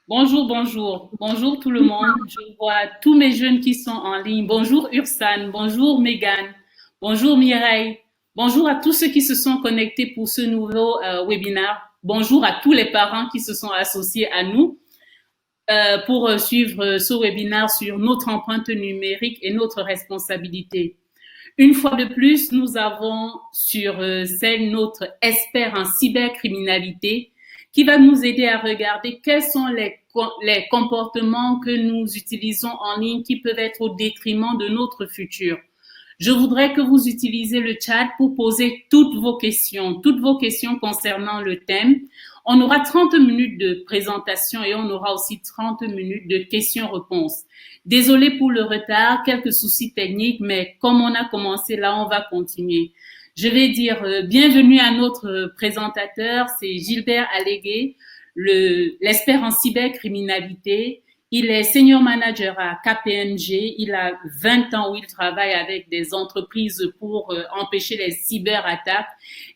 Bonjour, bonjour. Bonjour tout le monde. Je vois tous mes jeunes qui sont en ligne. Bonjour Ursan, bonjour Megan, bonjour Mireille. Bonjour à tous ceux qui se sont connectés pour ce nouveau webinaire. Bonjour à tous les parents qui se sont associés à nous pour suivre ce webinaire sur notre empreinte numérique et notre responsabilité. Une fois de plus, nous avons sur scène notre expert en cybercriminalité qui va nous aider à regarder quels sont les comportements que nous utilisons en ligne qui peuvent être au détriment de notre futur. Je voudrais que vous utilisiez le chat pour poser toutes vos questions concernant le thème. On aura 30 minutes de présentation et on aura aussi 30 minutes de questions-réponses. Désolé pour le retard, quelques soucis techniques, mais comme on a commencé là, on va continuer. Je vais dire bienvenue à notre présentateur, c'est Gilbert Allégué, l'expert en cybercriminalité. Il est senior manager à KPMG. Il a 20 ans où il travaille avec des entreprises pour empêcher les cyberattaques.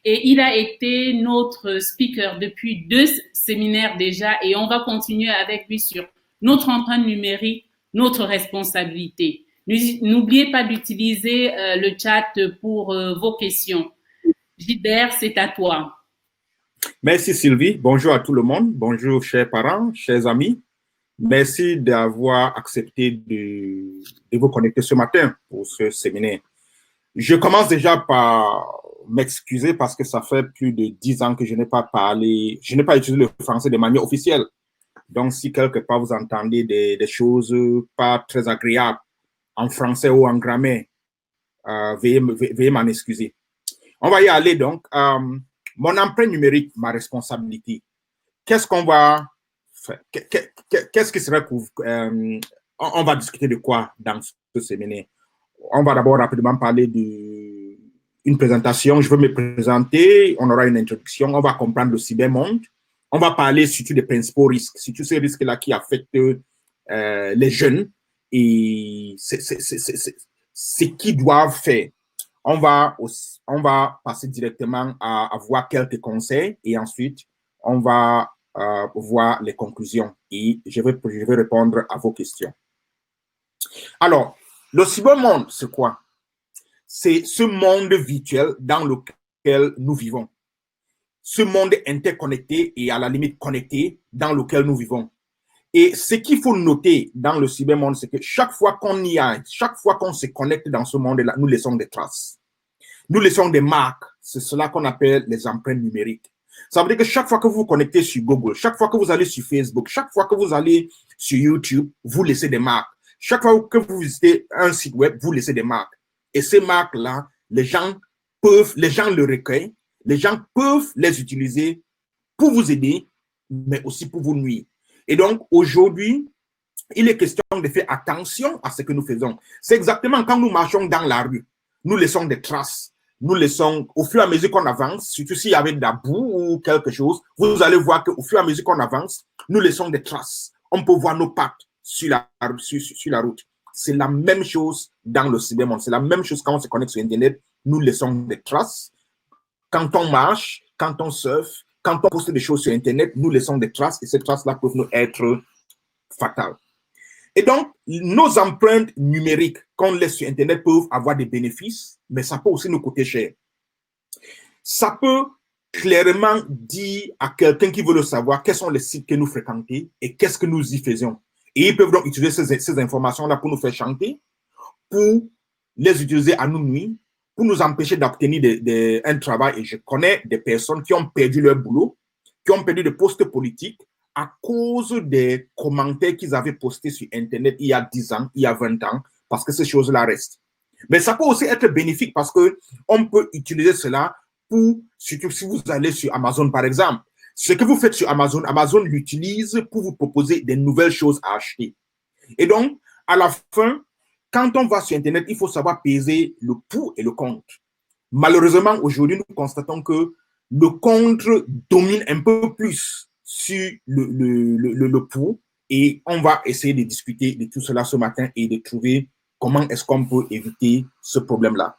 Et il a été notre speaker depuis 2 séminaires déjà et on va continuer avec lui sur notre empreinte numérique, notre responsabilité. N'oubliez pas d'utiliser le chat pour vos questions. Gilbert, c'est à toi. Merci Sylvie. Bonjour à tout le monde. Bonjour chers parents, chers amis. Merci d'avoir accepté de vous connecter ce matin pour ce séminaire. Je commence déjà par m'excuser parce que ça fait plus de 10 ans que je n'ai pas parlé, je n'ai pas utilisé le français de manière officielle. Donc, si quelque part vous entendez des choses pas très agréables en français ou en grammaire, veuillez m'en excuser. On va y aller donc. Mon empreinte numérique, ma responsabilité. Qu'est-ce qu'on va faire? Qu'est-ce qui serait pour... on va discuter de quoi dans ce séminaire? On va d'abord rapidement parler d'une présentation. Je veux me présenter. On aura une introduction. On va comprendre le cybermonde. On va parler surtout des principaux risques, surtout ces risques-là qui affectent les jeunes et ce qu'ils doivent faire. On va passer directement à voir quelques conseils et ensuite, on va voir les conclusions et je vais répondre à vos questions. Alors, le cybermonde, c'est quoi? C'est ce monde virtuel dans lequel nous vivons. Ce monde interconnecté et à la limite connecté dans lequel nous vivons. Et ce qu'il faut noter dans le cybermonde, c'est que chaque fois qu'on y a, chaque fois qu'on se connecte dans ce monde-là, nous laissons des traces. Nous laissons des marques. C'est cela qu'on appelle les empreintes numériques. Ça veut dire que chaque fois que vous vous connectez sur Google, chaque fois que vous allez sur Facebook, chaque fois que vous allez sur YouTube, vous laissez des marques. Chaque fois que vous visitez un site web, vous laissez des marques. Et ces marques-là, les gens le recueillent, les gens peuvent les utiliser pour vous aider, mais aussi pour vous nuire. Et donc, aujourd'hui, il est question de faire attention à ce que nous faisons. C'est exactement quand nous marchons dans la rue, nous laissons des traces. Nous laissons, au fur et à mesure qu'on avance, surtout s'il y avait de la boue ou quelque chose, vous allez voir qu'au fur et à mesure qu'on avance, nous laissons des traces. On peut voir nos pattes sur la route. C'est la même chose dans le cybermonde. C'est la même chose quand on se connecte sur Internet. Nous laissons des traces. Quand on marche, quand on surfe, quand on poste des choses sur Internet, nous laissons des traces et ces traces-là peuvent nous être fatales. Et donc, nos empreintes numériques qu'on laisse sur Internet peuvent avoir des bénéfices, mais ça peut aussi nous coûter cher. Ça peut clairement dire à quelqu'un qui veut le savoir quels sont les sites que nous fréquentons et qu'est-ce que nous y faisons. Et ils peuvent donc utiliser ces informations-là pour nous faire chanter, pour les utiliser à nous nuire, pour nous empêcher d'obtenir un travail. Et je connais des personnes qui ont perdu leur boulot, qui ont perdu des postes politiques à cause des commentaires qu'ils avaient postés sur Internet il y a 10 ans, il y a 20 ans, parce que ces choses-là restent. Mais ça peut aussi être bénéfique parce qu'on peut utiliser cela pour, surtout si vous allez sur Amazon par exemple. Ce que vous faites sur Amazon, Amazon l'utilise pour vous proposer des nouvelles choses à acheter. Et donc, à la fin, quand on va sur Internet, il faut savoir peser le pour et le contre. Malheureusement, aujourd'hui, nous constatons que le contre domine un peu plus sur le pour et on va essayer de discuter de tout cela ce matin et de trouver comment est-ce qu'on peut éviter ce problème-là.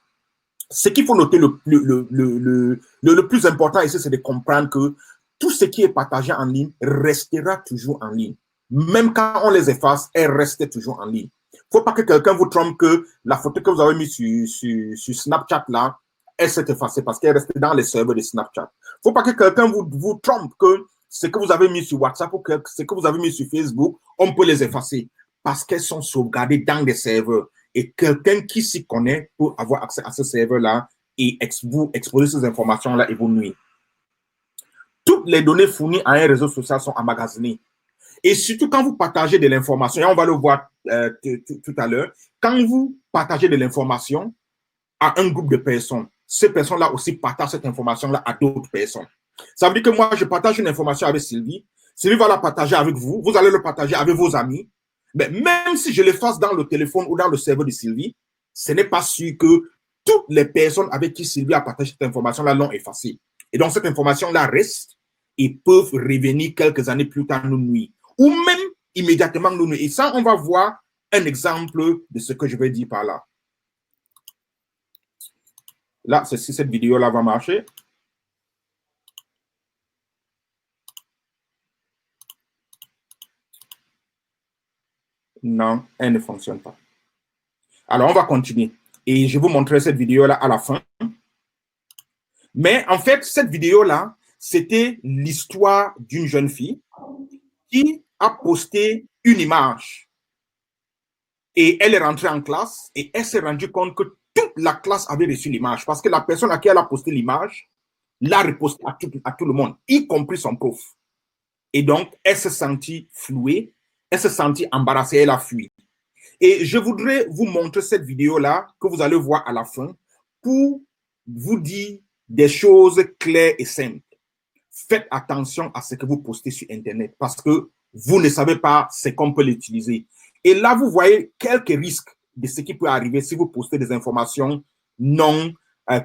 Ce qu'il faut noter le plus important ici, c'est de comprendre que tout ce qui est partagé en ligne restera toujours en ligne. même quand on les efface, elles restent toujours en ligne. Il ne faut pas que quelqu'un vous trompe que la photo que vous avez mise sur Snapchat, là, elle s'est effacée parce qu'elle reste dans les serveurs de Snapchat. Il ne faut pas que quelqu'un vous trompe que ce que vous avez mis sur WhatsApp ou que ce que vous avez mis sur Facebook, on peut les effacer parce qu'elles sont sauvegardées dans des serveurs. Et quelqu'un qui s'y connaît peut avoir accès à ce serveur-là et vous exposer ces informations-là et vous nuire. Toutes les données fournies à un réseau social sont emmagasinées. Et surtout quand vous partagez de l'information, et on va le voir tout à l'heure, quand vous partagez de l'information à un groupe de personnes, ces personnes-là aussi partagent cette information-là à d'autres personnes. Ça veut dire que moi, je partage une information avec Sylvie, Sylvie va la partager avec vous, vous allez le partager avec vos amis, mais même si je l'efface dans le téléphone ou dans le serveur de Sylvie, ce n'est pas sûr que toutes les personnes avec qui Sylvie a partagé cette information-là l'ont effacée. Et donc, cette information-là reste et peuvent revenir quelques années plus tard nous nuire. Ou même immédiatement nous nuire. Et ça, on va voir un exemple de ce que je vais dire par là. Là, si cette vidéo-là va marcher. Non, elle ne fonctionne pas. Alors, on va continuer. Et je vais vous montrer cette vidéo-là à la fin. Mais en fait, cette vidéo-là, c'était l'histoire d'une jeune fille qui a posté une image. Et elle est rentrée en classe et elle s'est rendue compte que toute la classe avait reçu l'image parce que la personne à qui elle a posté l'image l'a reposté à tout le monde, y compris son prof. Et donc, elle s'est sentie flouée, elle s'est sentie embarrassée, elle a fui. Et je voudrais vous montrer cette vidéo-là que vous allez voir à la fin pour vous dire des choses claires et simples. Faites attention à ce que vous postez sur Internet parce que vous ne savez pas ce qu'on peut l'utiliser. Et là, vous voyez quelques risques de ce qui peut arriver si vous postez des informations non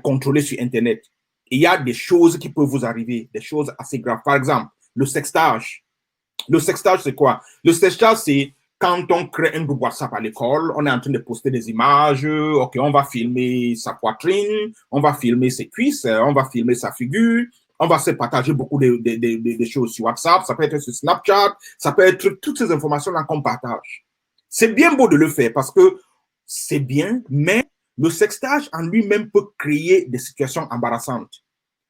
contrôlées sur Internet. Et il y a des choses qui peuvent vous arriver, des choses assez graves. Par exemple, le sextage. Le sextage, c'est quoi? Le sextage, c'est quand on crée un groupe WhatsApp à l'école, on est en train de poster des images, ok, on va filmer sa poitrine, on va filmer ses cuisses, on va filmer sa figure, on va se partager beaucoup de choses sur WhatsApp, ça peut être sur Snapchat, ça peut être toutes ces informations-là qu'on partage. C'est bien beau de le faire parce que c'est bien, mais le sextage en lui-même peut créer des situations embarrassantes.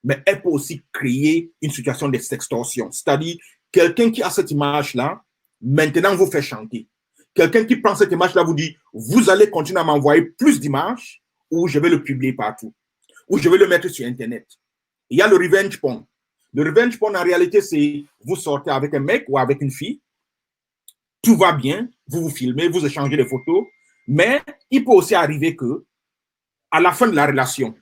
Mais elle peut aussi créer une situation de sextorsion. C'est-à-dire, quelqu'un qui a cette image-là, maintenant vous fait chanter. Quelqu'un qui prend cette image-là vous dit, vous allez continuer à m'envoyer plus d'images ou je vais le publier partout. Ou je vais le mettre sur Internet. Il y a le revenge porn. Le revenge porn, en réalité, c'est vous sortez avec un mec ou avec une fille, tout va bien, vous vous filmez, vous échangez des photos, mais il peut aussi arriver que, à la fin de la relation,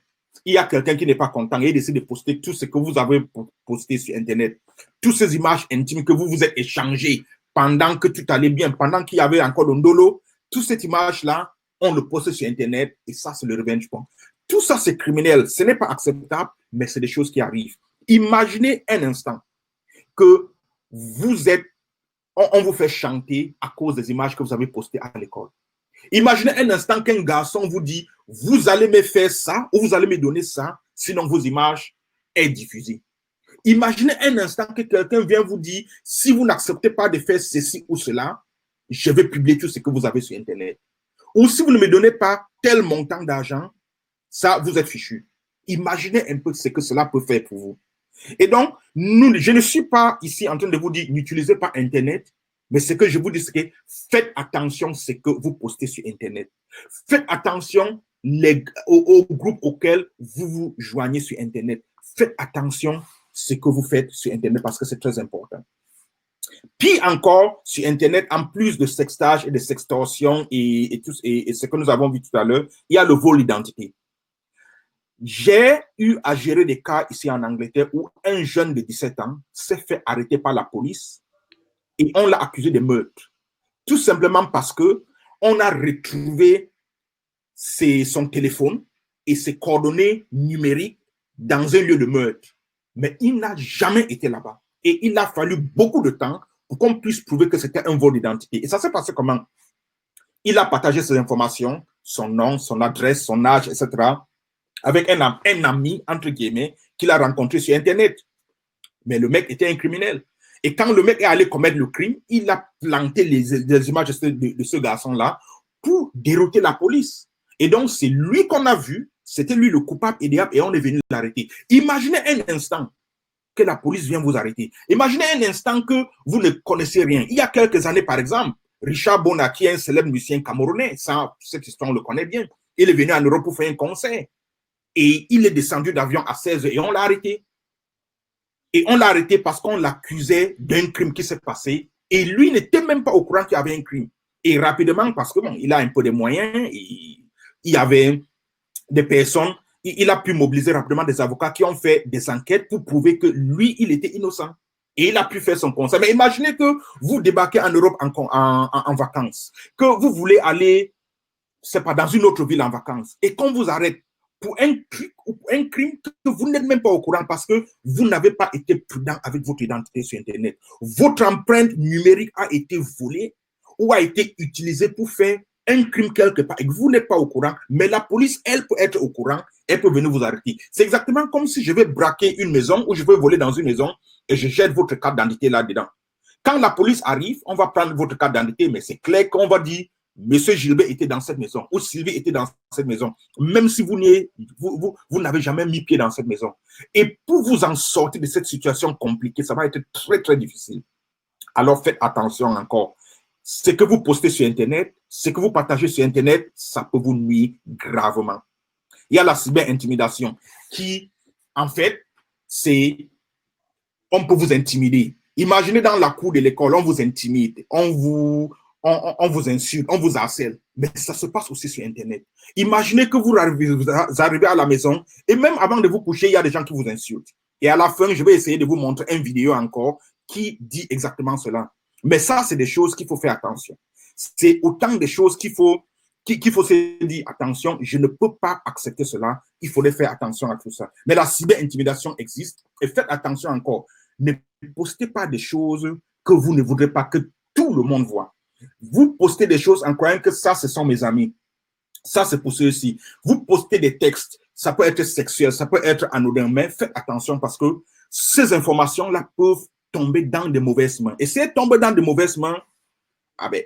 il y a quelqu'un qui n'est pas content et il décide de poster tout ce que vous avez posté sur Internet, toutes ces images intimes que vous vous êtes échangées pendant que tout allait bien, pendant qu'il y avait encore le ndolo, toutes ces images-là, on le poste sur Internet et ça, c'est le revenge porn. Tout ça, c'est criminel. Ce n'est pas acceptable, mais c'est des choses qui arrivent. Imaginez un instant que vous êtes, on vous fait chanter à cause des images que vous avez postées à l'école. Imaginez un instant qu'un garçon vous dit, vous allez me faire ça ou vous allez me donner ça, sinon vos images sont diffusées. Imaginez un instant que quelqu'un vient vous dire, si vous n'acceptez pas de faire ceci ou cela, je vais publier tout ce que vous avez sur Internet. Ou si vous ne me donnez pas tel montant d'argent, ça, vous êtes fichu. Imaginez un peu ce que cela peut faire pour vous. Et donc, je ne suis pas ici en train de vous dire, n'utilisez pas Internet, mais ce que je vous dis, c'est que faites attention à ce que vous postez sur Internet. Faites attention aux groupes auxquels vous vous joignez sur Internet. Faites attention à ce que vous faites sur Internet parce que c'est très important. Puis encore, sur Internet, en plus de sextage et de sextorsion et ce que nous avons vu tout à l'heure, il y a le vol d'identité. J'ai eu à gérer des cas ici en Angleterre où un jeune de 17 ans s'est fait arrêter par la police et on l'a accusé de meurtre. Tout simplement parce que on a retrouvé son téléphone et ses coordonnées numériques dans un lieu de meurtre. Mais il n'a jamais été là-bas. Et il a fallu beaucoup de temps pour qu'on puisse prouver que c'était un vol d'identité. Et ça s'est passé comment? Il a partagé ses informations, son nom, son adresse, son âge, etc., avec un ami, entre guillemets, qu'il a rencontré sur Internet. Mais le mec était un criminel. Et quand le mec est allé commettre le crime, il a planté les images de ce garçon-là pour dérouter la police. Et donc, c'est lui qu'on a vu, c'était lui le coupable idéal et on est venu l'arrêter. Imaginez un instant que la police vient vous arrêter. Imaginez un instant que vous ne connaissez rien. Il y a quelques années, par exemple, Richard Bona, qui est un célèbre musicien camerounais, ça, cette histoire, on le connaît bien, il est venu en Europe pour faire un concert. Et il est descendu d'avion à 16 h et on l'a arrêté. Et on l'a arrêté parce qu'on l'accusait d'un crime qui s'est passé. Et lui n'était même pas au courant qu'il y avait un crime. Et rapidement, parce que bon, il a un peu de moyens, il y avait des personnes, il a pu mobiliser rapidement des avocats qui ont fait des enquêtes pour prouver que lui, il était innocent. Et il a pu faire son concert. Mais imaginez que vous débarquez en Europe en vacances, que vous voulez aller, c'est pas dans une autre ville en vacances, et qu'on vous arrête pour un crime que vous n'êtes même pas au courant parce que vous n'avez pas été prudent avec votre identité sur Internet. Votre empreinte numérique a été volée ou a été utilisée pour faire un crime quelque part et que vous n'êtes pas au courant, mais la police, elle peut être au courant, elle peut venir vous arrêter. C'est exactement comme si je vais braquer une maison ou je vais voler dans une maison et je jette votre carte d'identité là-dedans. Quand la police arrive, on va prendre votre carte d'identité, mais c'est clair qu'on va dire Monsieur Gilbert était dans cette maison ou Sylvie était dans cette maison, même si vous n'avez jamais mis pied dans cette maison. Et pour vous en sortir de cette situation compliquée, ça va être très, très difficile. Alors faites attention encore. Ce que vous postez sur Internet, ce que vous partagez sur Internet, ça peut vous nuire gravement. Il y a la cyber-intimidation qui, en fait, on peut vous intimider. Imaginez dans la cour de l'école, on vous intimide, on vous insulte, on vous harcèle. Mais ça se passe aussi sur Internet. Imaginez que vous arrivez à la maison et même avant de vous coucher, il y a des gens qui vous insultent. Et à la fin, je vais essayer de vous montrer une vidéo encore qui dit exactement cela. Mais ça, c'est des choses qu'il faut faire attention. C'est autant de choses qu'il faut se dire, attention, je ne peux pas accepter cela, il faudrait faire attention à tout ça. Mais la cyber-intimidation existe et faites attention encore. Ne postez pas des choses que vous ne voudrez pas que tout le monde voit. Vous postez des choses en croyant que ça, ce sont mes amis. Ça, c'est pour ceux-ci. Vous postez des textes, ça peut être sexuel, ça peut être anodin, mais faites attention parce que ces informations-là peuvent tomber dans de mauvaises mains. Et si elles tombent dans de mauvaises mains,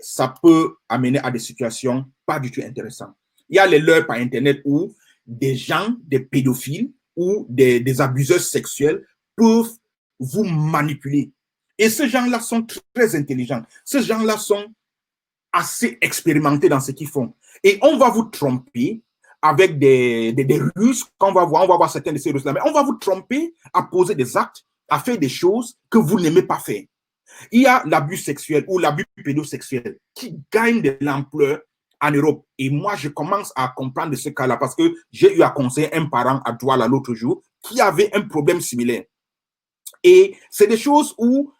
ça peut amener à des situations pas du tout intéressantes. Il y a les leurres par Internet où des gens, des pédophiles ou des abuseurs sexuels peuvent vous manipuler. Et ces gens-là sont très intelligents. Ces gens-là sont assez expérimentés dans ce qu'ils font. Et on va vous tromper avec des ruses qu'on va voir. On va voir certains de ces ruses-là. Mais on va vous tromper à poser des actes, à faire des choses que vous n'aimez pas faire. Il y a l'abus sexuel ou l'abus pédosexuel qui gagne de l'ampleur en Europe. Et moi, je commence à comprendre de ce cas-là parce que j'ai eu à conseiller un parent à Douala l'autre jour qui avait un problème similaire. Et c'est des choses où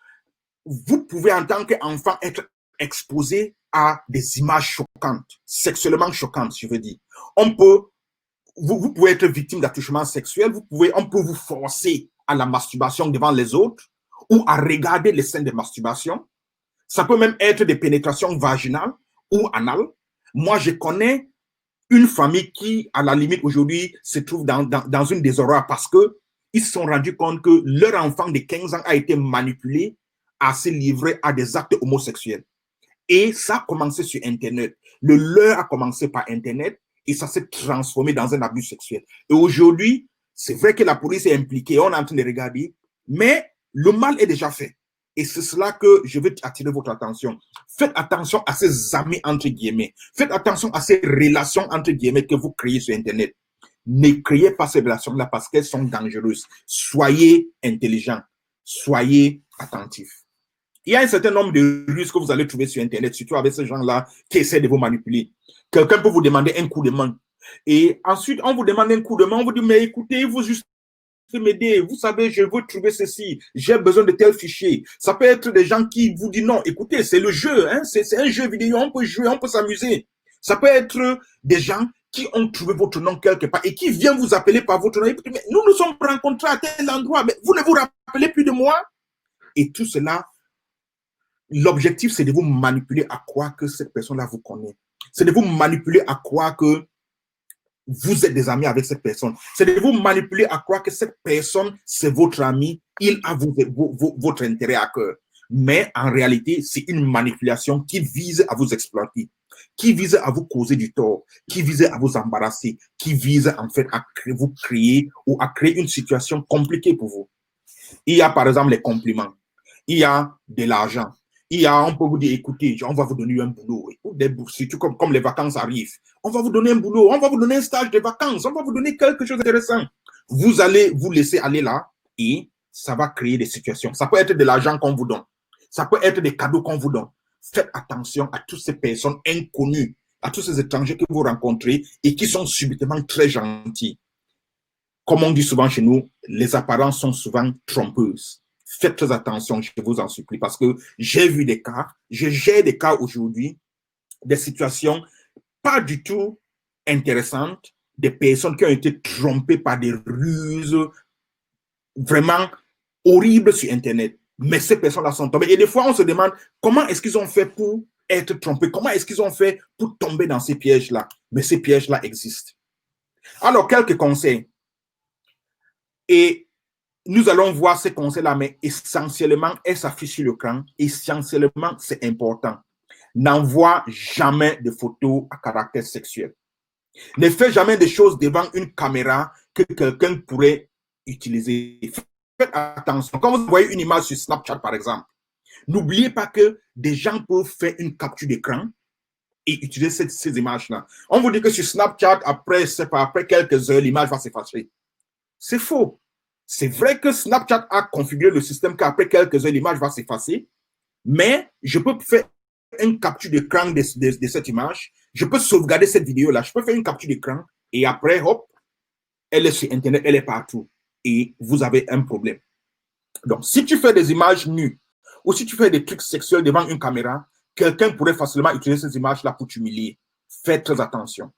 vous pouvez, en tant qu'enfant, être exposé à des images choquantes, sexuellement choquantes, je veux dire. Vous pouvez être victime d'attouchement sexuel, on peut vous forcer à la masturbation devant les autres ou à regarder les scènes de masturbation. Ça peut même être des pénétrations vaginales ou anales. Moi, je connais une famille qui, à la limite, aujourd'hui, se trouve dans une désarroi parce qu'ils se sont rendus compte que leur enfant de 15 ans a été manipulé à se livrer à des actes homosexuels. Et ça a commencé sur Internet. Le leurre a commencé par Internet et ça s'est transformé dans un abus sexuel. Et aujourd'hui, c'est vrai que la police est impliquée, on est en train de regarder, mais le mal est déjà fait. Et c'est cela que je veux attirer votre attention. Faites attention à ces amis, entre guillemets. Faites attention à ces relations, entre guillemets, que vous créez sur Internet. Ne créez pas ces relations-là parce qu'elles sont dangereuses. Soyez intelligents. Soyez attentifs. Il y a un certain nombre de ruses que vous allez trouver sur Internet, surtout avec ces gens-là qui essaient de vous manipuler. Quelqu'un peut vous demander un coup de main. Et ensuite, on vous demande un coup de main, on vous dit, mais écoutez, vous juste m'aider, vous savez, je veux trouver ceci, j'ai besoin de tel fichier. Ça peut être des gens qui vous disent, non, écoutez, c'est le jeu, hein, c'est un jeu vidéo, on peut jouer, on peut s'amuser. Ça peut être des gens qui ont trouvé votre nom quelque part et qui viennent vous appeler par votre nom. Et puis, mais nous nous sommes rencontrés à tel endroit, mais vous ne vous rappelez plus de moi? Et tout cela, l'objectif, c'est de vous manipuler à croire que cette personne-là vous connaît. C'est de vous manipuler à croire que vous êtes des amis avec cette personne. C'est de vous manipuler à croire que cette personne, c'est votre ami. Il a votre intérêt à cœur. Mais en réalité, c'est une manipulation qui vise à vous exploiter, qui vise à vous causer du tort, qui vise à vous embarrasser, qui vise en fait à vous créer ou à créer une situation compliquée pour vous. Il y a par exemple les compliments, il y a de l'argent, il y a, on peut vous dire, écoutez, on va vous donner un boulot, surtout comme les vacances arrivent, on va vous donner un boulot, on va vous donner un stage de vacances, on va vous donner quelque chose d'intéressant. Vous allez vous laisser aller là et ça va créer des situations. Ça peut être de l'argent qu'on vous donne, ça peut être des cadeaux qu'on vous donne. Faites attention à toutes ces personnes inconnues, à tous ces étrangers que vous rencontrez et qui sont subitement très gentils. Comme on dit souvent chez nous, les apparences sont souvent trompeuses. Faites très attention, je vous en supplie, parce que j'ai vu des cas, j'ai des cas aujourd'hui, des situations pas du tout intéressantes, des personnes qui ont été trompées par des ruses vraiment horribles sur Internet. Mais ces personnes-là sont tombées. Et des fois, on se demande comment est-ce qu'ils ont fait pour être trompés, comment est-ce qu'ils ont fait pour tomber dans ces pièges-là. Mais ces pièges-là existent. Alors, quelques conseils. Et nous allons voir ces conseils-là, mais essentiellement, elles s'affichent sur l'écran. Essentiellement, c'est important. N'envoie jamais de photos à caractère sexuel. Ne fais jamais des choses devant une caméra que quelqu'un pourrait utiliser. Faites attention. Quand vous voyez une image sur Snapchat, par exemple, n'oubliez pas que des gens peuvent faire une capture d'écran et utiliser ces images-là. On vous dit que sur Snapchat, après quelques heures, l'image va s'effacer. C'est faux. C'est vrai que Snapchat a configuré le système qu'après quelques heures, l'image va s'effacer, mais je peux faire une capture d'écran de cette image, je peux sauvegarder cette vidéo-là, je peux faire une capture d'écran et après, hop, elle est sur Internet, elle est partout et vous avez un problème. Donc, si tu fais des images nues ou si tu fais des trucs sexuels devant une caméra, quelqu'un pourrait facilement utiliser ces images-là pour t'humilier. Faites très attention.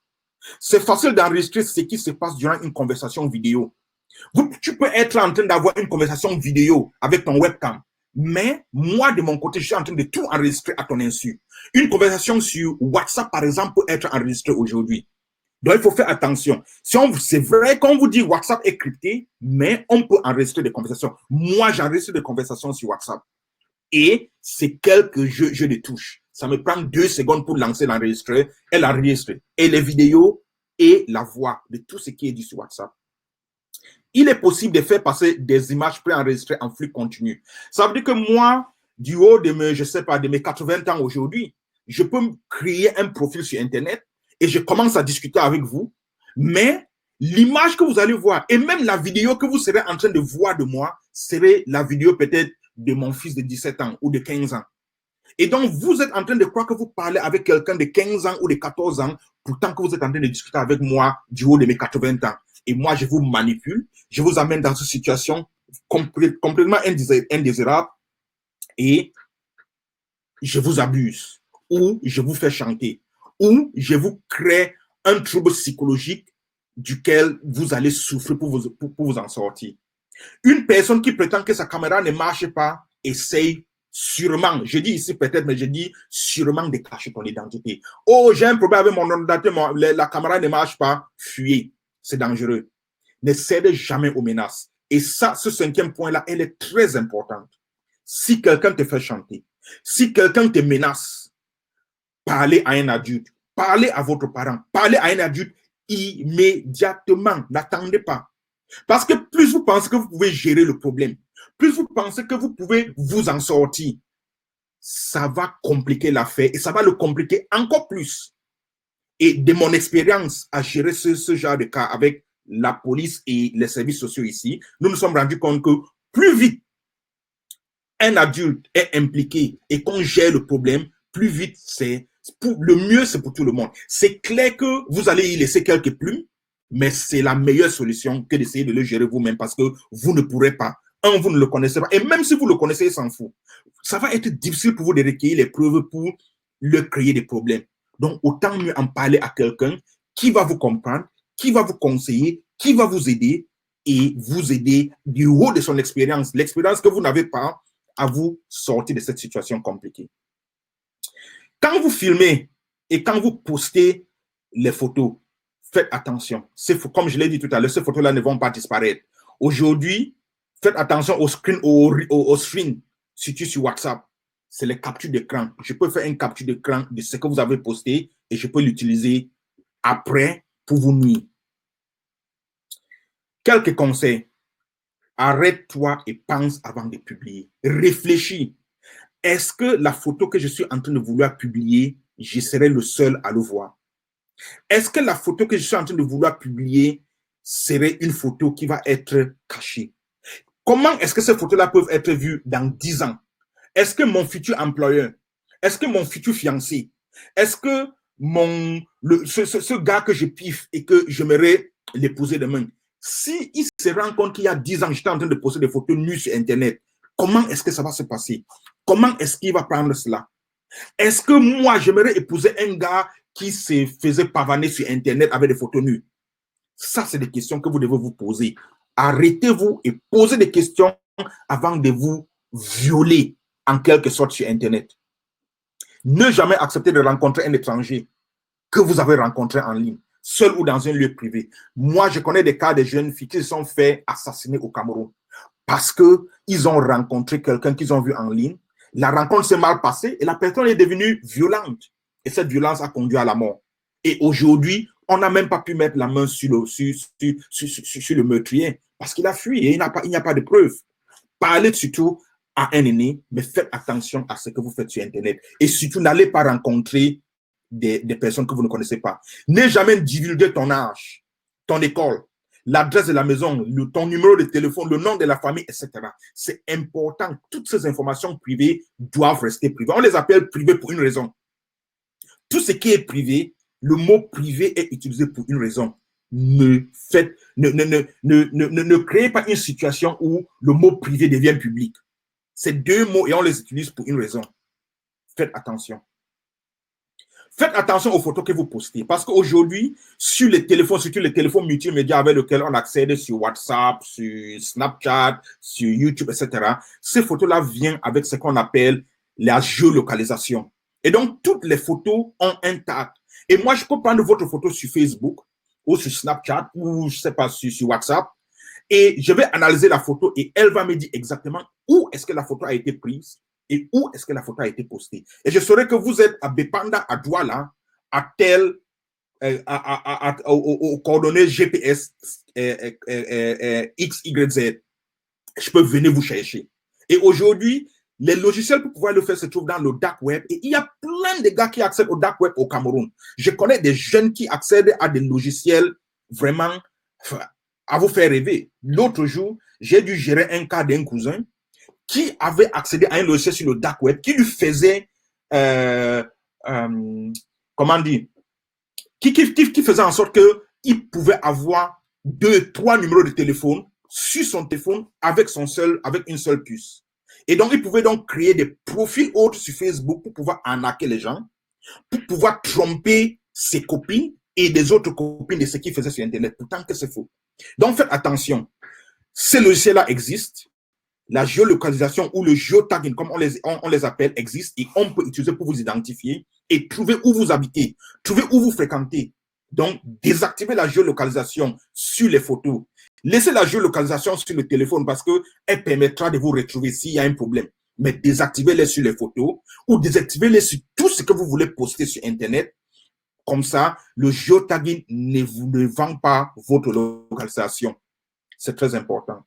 C'est facile d'enregistrer ce qui se passe durant une conversation vidéo. Tu peux être en train d'avoir une conversation vidéo avec ton webcam, mais moi, de mon côté, je suis en train de tout enregistrer à ton insu. Une conversation sur WhatsApp, par exemple, peut être enregistrée aujourd'hui. Donc, il faut faire attention. C'est vrai qu'on vous dit WhatsApp est crypté, mais on peut enregistrer des conversations. Moi, j'enregistre des conversations sur WhatsApp. Et c'est quelques jeux de touches. Ça me prend 2 secondes pour lancer l'enregistreur. Elle enregistre. Et les vidéos et la voix de tout ce qui est dit sur WhatsApp. Il est possible de faire passer des images préenregistrées en flux continu. Ça veut dire que moi, du haut de mes, je sais pas, de mes 80 ans aujourd'hui, je peux me créer un profil sur Internet et je commence à discuter avec vous, mais l'image que vous allez voir et même la vidéo que vous serez en train de voir de moi serait la vidéo peut-être de mon fils de 17 ans ou de 15 ans. Et donc, vous êtes en train de croire que vous parlez avec quelqu'un de 15 ans ou de 14 ans, pourtant que vous êtes en train de discuter avec moi du haut de mes 80 ans. Et moi, je vous manipule, je vous amène dans une situation complètement indésirable et je vous abuse, ou je vous fais chanter, ou je vous crée un trouble psychologique duquel vous allez souffrir pour vous en sortir. Une personne qui prétend que sa caméra ne marche pas essaye sûrement, je dis ici peut-être, mais je dis sûrement de cacher ton identité. Oh, j'ai un problème avec mon ordinateur, la caméra ne marche pas, fuyez. C'est dangereux. Ne cède jamais aux menaces. Et ça, ce 5e point-là, elle est très importante. Si quelqu'un te fait chanter, si quelqu'un te menace, parlez à un adulte, parlez à votre parent, parlez à un adulte immédiatement. N'attendez pas. Parce que plus vous pensez que vous pouvez gérer le problème, plus vous pensez que vous pouvez vous en sortir, ça va compliquer l'affaire et ça va le compliquer encore plus. Et de mon expérience à gérer ce genre de cas avec la police et les services sociaux ici, nous nous sommes rendus compte que plus vite un adulte est impliqué et qu'on gère le problème, plus vite le mieux c'est pour tout le monde. C'est clair que vous allez y laisser quelques plumes, mais c'est la meilleure solution que d'essayer de le gérer vous-même parce que vous ne pourrez pas. Vous ne le connaissez pas. Et même si vous le connaissez, il s'en fout. Ça va être difficile pour vous de recueillir les preuves pour le créer des problèmes. Donc, autant mieux en parler à quelqu'un qui va vous comprendre, qui va vous conseiller, qui va vous aider et vous aider du haut de son expérience, l'expérience que vous n'avez pas, à vous sortir de cette situation compliquée. Quand vous filmez et quand vous postez les photos, faites attention. Comme je l'ai dit tout à l'heure, ces photos-là ne vont pas disparaître. Aujourd'hui, faites attention au screen surtout sur WhatsApp, c'est les captures d'écran. Je peux faire une capture d'écran de ce que vous avez posté et je peux l'utiliser après pour vous nuire. Quelques conseils. Arrête-toi et pense avant de publier. Réfléchis. Est-ce que la photo que je suis en train de vouloir publier, je serai le seul à le voir? Est-ce que la photo que je suis en train de vouloir publier serait une photo qui va être cachée? Comment est-ce que ces photos-là peuvent être vues dans 10 ans? Est-ce que mon futur employeur, est-ce que mon futur fiancé, est-ce que ce gars que je piffe et que j'aimerais l'épouser demain, s'il se rend compte qu'il y a 10 ans, j'étais en train de poster des photos nues sur Internet, comment est-ce que ça va se passer? Comment est-ce qu'il va prendre cela? Est-ce que moi, j'aimerais épouser un gars qui se faisait pavaner sur Internet avec des photos nues? Ça, c'est des questions que vous devez vous poser. Arrêtez-vous et posez des questions avant de vous violer en quelque sorte sur Internet. Ne jamais accepter de rencontrer un étranger que vous avez rencontré en ligne, seul ou dans un lieu privé. Moi, je connais des cas de jeunes filles qui se sont fait assassiner au Cameroun parce qu'ils ont rencontré quelqu'un qu'ils ont vu en ligne. La rencontre s'est mal passée et la personne est devenue violente. Et cette violence a conduit à la mort. Et aujourd'hui, on n'a même pas pu mettre la main sur le meurtrier parce qu'il a fui et il n'y a pas de preuves. Parlez surtout à un aîné, mais faites attention à ce que vous faites sur Internet. Et surtout, n'allez pas rencontrer des personnes que vous ne connaissez pas. N'aie jamais divulgué ton âge, ton école, l'adresse de la maison, ton numéro de téléphone, le nom de la famille, etc. C'est important. Toutes ces informations privées doivent rester privées. On les appelle privées pour une raison. Tout ce qui est privé, le mot privé est utilisé pour une raison. Ne créez pas une situation où le mot privé devient public. C'est deux mots et on les utilise pour une raison. Faites attention. Faites attention aux photos que vous postez. Parce qu'aujourd'hui, sur les téléphones, surtout les téléphones multimédia avec lesquels on accède sur WhatsApp, sur Snapchat, sur YouTube, etc., ces photos-là viennent avec ce qu'on appelle la géolocalisation. Et donc, toutes les photos ont un tag. Et moi, je peux prendre votre photo sur Facebook ou sur Snapchat ou, je ne sais pas, sur WhatsApp. Et je vais analyser la photo et elle va me dire exactement où est-ce que la photo a été prise et où est-ce que la photo a été postée. Et je saurai que vous êtes à Bepanda, à Douala, à tel, aux coordonnées GPS X, Y, Z. Je peux venir vous chercher. Et aujourd'hui, les logiciels pour pouvoir le faire se trouvent dans le dark web et il y a plein de gars qui accèdent au dark web au Cameroun. Je connais des jeunes qui accèdent à des logiciels vraiment à vous faire rêver. L'autre jour, j'ai dû gérer un cas d'un cousin qui avait accédé à un logiciel sur le dark web qui lui faisait, comment dire, qui faisait en sorte qu'il pouvait avoir 2, 3 numéros de téléphone sur son téléphone avec une seule puce. Et donc, il pouvait donc créer des profils autres sur Facebook pour pouvoir arnaquer les gens, pour pouvoir tromper ses copines et des autres copines de ce qu'il faisait sur Internet, pourtant que c'est faux. Donc, faites attention. Ces logiciels-là existent. La géolocalisation ou le géotagging, comme on les appelle, existe et on peut utiliser pour vous identifier et trouver où vous habitez, trouver où vous fréquentez. Donc, désactivez la géolocalisation sur les photos. Laissez la géolocalisation sur le téléphone parce qu'elle permettra de vous retrouver s'il y a un problème. Mais désactivez-les sur les photos ou désactivez-les sur tout ce que vous voulez poster sur Internet. Comme ça, le géotagging ne vend pas votre localisation. C'est très important.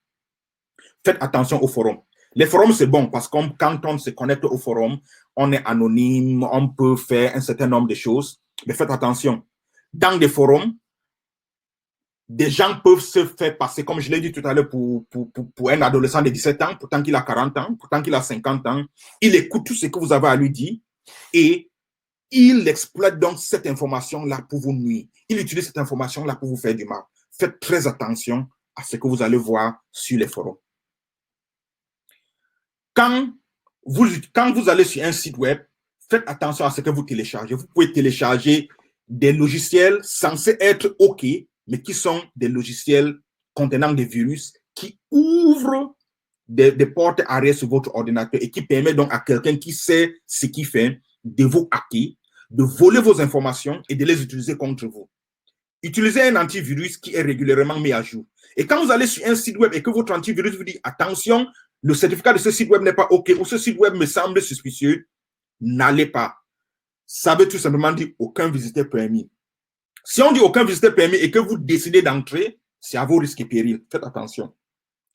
Faites attention aux forums. Les forums, c'est bon parce que quand on se connecte au forum, on est anonyme, on peut faire un certain nombre de choses. Mais faites attention. Dans des forums, des gens peuvent se faire passer, comme je l'ai dit tout à l'heure, pour un adolescent de 17 ans, pourtant qu'il a 40 ans, pourtant qu'il a 50 ans. Il écoute tout ce que vous avez à lui dire et il exploite donc cette information-là pour vous nuire. Il utilise cette information-là pour vous faire du mal. Faites très attention à ce que vous allez voir sur les forums. Quand vous allez sur un site web, faites attention à ce que vous téléchargez. Vous pouvez télécharger des logiciels censés être OK, mais qui sont des logiciels contenant des virus qui ouvrent des portes arrière sur votre ordinateur et qui permettent donc à quelqu'un qui sait ce qu'il fait de vous hacker, de voler vos informations et de les utiliser contre vous. Utilisez un antivirus qui est régulièrement mis à jour. Et quand vous allez sur un site web et que votre antivirus vous dit attention, le certificat de ce site web n'est pas OK ou ce site web me semble suspicieux, n'allez pas. Ça veut tout simplement dire aucun visiteur permis. Si on dit aucun visiteur permis et que vous décidez d'entrer, c'est à vos risques et périls. Faites attention.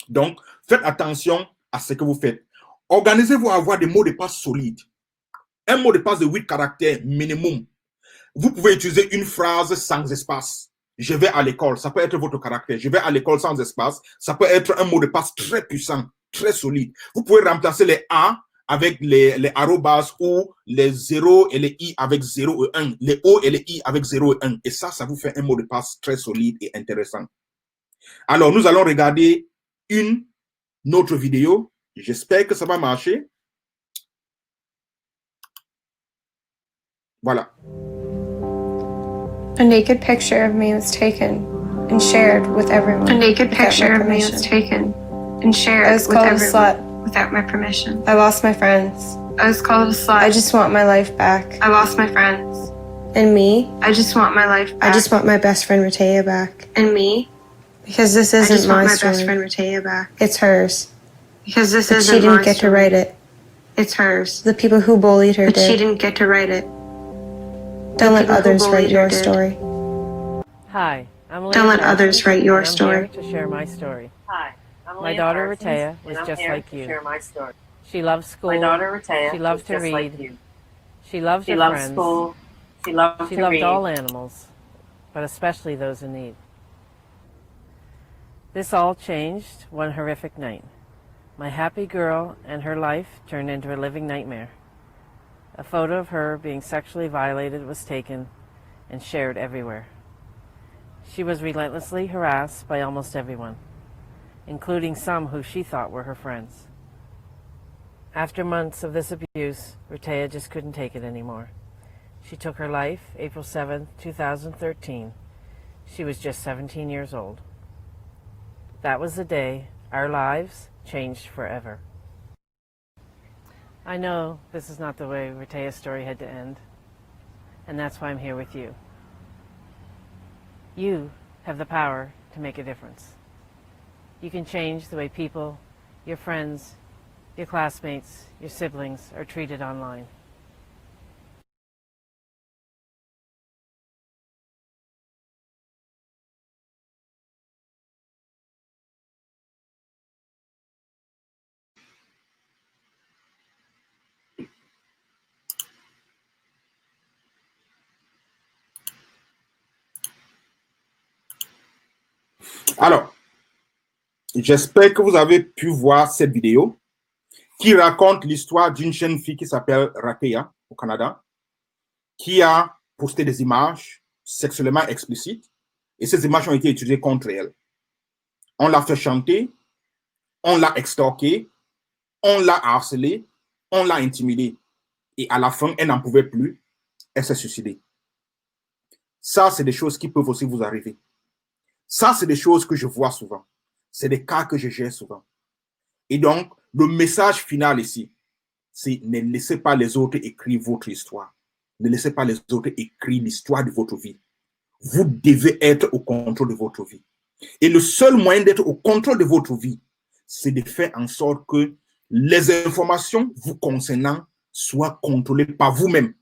Donc, faites attention à ce que vous faites. Organisez-vous à avoir des mots de passe solides. Un mot de passe de 8 caractères minimum. Vous pouvez utiliser une phrase sans espace. Je vais à l'école, ça peut être votre caractère. Je vais à l'école sans espace. Ça peut être un mot de passe très puissant, très solide. Vous pouvez remplacer les A avec les arrobas ou les 0 et les I avec 0 et 1. Les O et les I avec 0 et 1. Et ça vous fait un mot de passe très solide et intéressant. Alors, nous allons regarder une autre vidéo. J'espère que ça va marcher. Voilà. A naked picture of me was taken and shared with everyone. A naked picture of me was taken and shared I was with called a everyone slut. without my permission. I lost my friends. I was called a slut. I just want my life back. I lost my friends. And me, I just want my life back. I just want my best friend Ratea back. And me, Because this I isn't just want my my best friend story. Ratea back. It's hers. Because this But isn't she didn't my get to story. write it. It's hers. The people who bullied her But she did. didn't get to write it. Don't let people who others write bullied her your did. story. Hi, I'm Elena Don't let Johnson, others write your and I'm story. here to share my story. Hi, I'm My Leah daughter Parsons, Ratea was and I'm just here like to you. share my story. She loves school. My daughter Ratea She loved was to just read. like you. She loved She her loved friends. school. She loved She to loved read. all animals, but especially those in need. This all changed one horrific night. My happy girl and her life turned into a living nightmare. A photo of her being sexually violated was taken and shared everywhere. She was relentlessly harassed by almost everyone, including some who she thought were her friends. After months of this abuse, Ratea just couldn't take it anymore. She took her life April 7, 2013. She was just 17 years old. That was the day our lives changed forever. I know this is not the way Ratea's story had to end, and that's why I'm here with you. You have the power to make a difference. You can change the way people, your friends, your classmates, your siblings are treated online. Alors, j'espère que vous avez pu voir cette vidéo qui raconte l'histoire d'une jeune fille qui s'appelle Ratea au Canada, qui a posté des images sexuellement explicites et ces images ont été utilisées contre elle. On l'a fait chanter, on l'a extorquée, on l'a harcelée, on l'a intimidée. Et à la fin, elle n'en pouvait plus, elle s'est suicidée. Ça, c'est des choses qui peuvent aussi vous arriver. Ça, c'est des choses que je vois souvent. C'est des cas que je gère souvent. Et donc, le message final ici, c'est ne laissez pas les autres écrire votre histoire. Ne laissez pas les autres écrire l'histoire de votre vie. Vous devez être au contrôle de votre vie. Et le seul moyen d'être au contrôle de votre vie, c'est de faire en sorte que les informations vous concernant soient contrôlées par vous-même.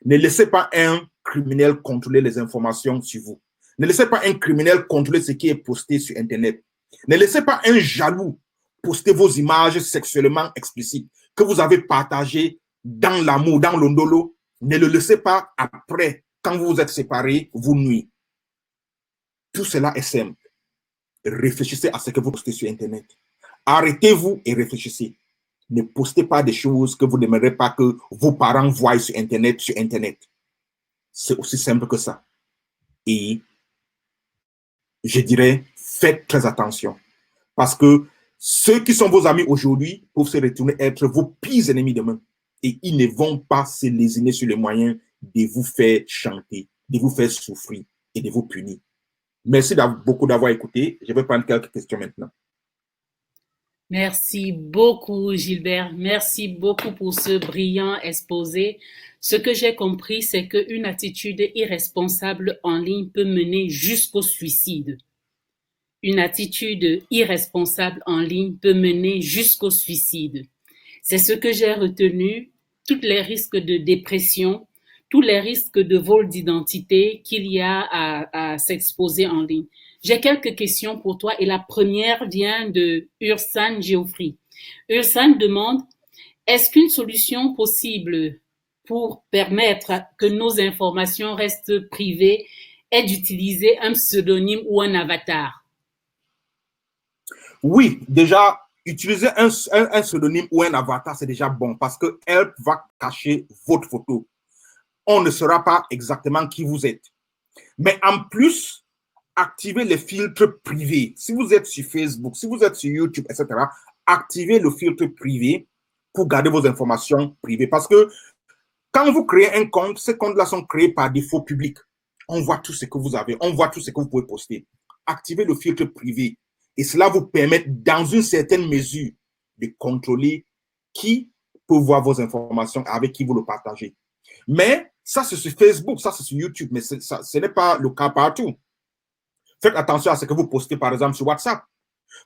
Ne laissez pas un criminel contrôler les informations sur vous. Ne laissez pas un criminel contrôler ce qui est posté sur Internet. Ne laissez pas un jaloux poster vos images sexuellement explicites que vous avez partagées dans l'amour, dans l'ondolo. Ne le laissez pas après, quand vous vous êtes séparés, vous nuire. Tout cela est simple. Réfléchissez à ce que vous postez sur Internet. Arrêtez-vous et réfléchissez. Ne postez pas des choses que vous n'aimerez pas que vos parents voient sur Internet, C'est aussi simple que ça. Et je dirais, faites très attention. Parce que ceux qui sont vos amis aujourd'hui peuvent se retourner être vos pires ennemis demain. Et ils ne vont pas se lésiner sur les moyens de vous faire chanter, de vous faire souffrir et de vous punir. Merci beaucoup d'avoir écouté. Je vais prendre quelques questions maintenant. Merci beaucoup, Gilbert. Merci beaucoup pour ce brillant exposé. Ce que j'ai compris, c'est qu'une attitude irresponsable en ligne peut mener jusqu'au suicide. une attitude irresponsable en ligne peut mener jusqu'au suicide. C'est ce que j'ai retenu, tous les risques de dépression, tous les risques de vol d'identité qu'il y a à s'exposer en ligne. J'ai quelques questions pour toi et la première vient de Ursan Geoffrey. Ursan demande, est-ce qu'une solution possible pour permettre que nos informations restent privées est d'utiliser un pseudonyme ou un avatar? Oui, déjà, utiliser un pseudonyme ou un avatar, c'est déjà bon parce qu'elle va cacher votre photo. On ne saura pas exactement qui vous êtes. Mais en plus, activez les filtres privés. Si vous êtes sur Facebook, si vous êtes sur YouTube, etc., activez le filtre privé pour garder vos informations privées. Parce que quand vous créez un compte, ces comptes-là sont créés par défaut public. On voit tout ce que vous avez, on voit tout ce que vous pouvez poster. Activez le filtre privé. Et cela vous permet, dans une certaine mesure, de contrôler qui peut voir vos informations, avec qui vous le partagez. Mais ça, c'est sur Facebook, ça, c'est sur YouTube, mais ce n'est pas le cas partout. Faites attention à ce que vous postez, par exemple, sur WhatsApp.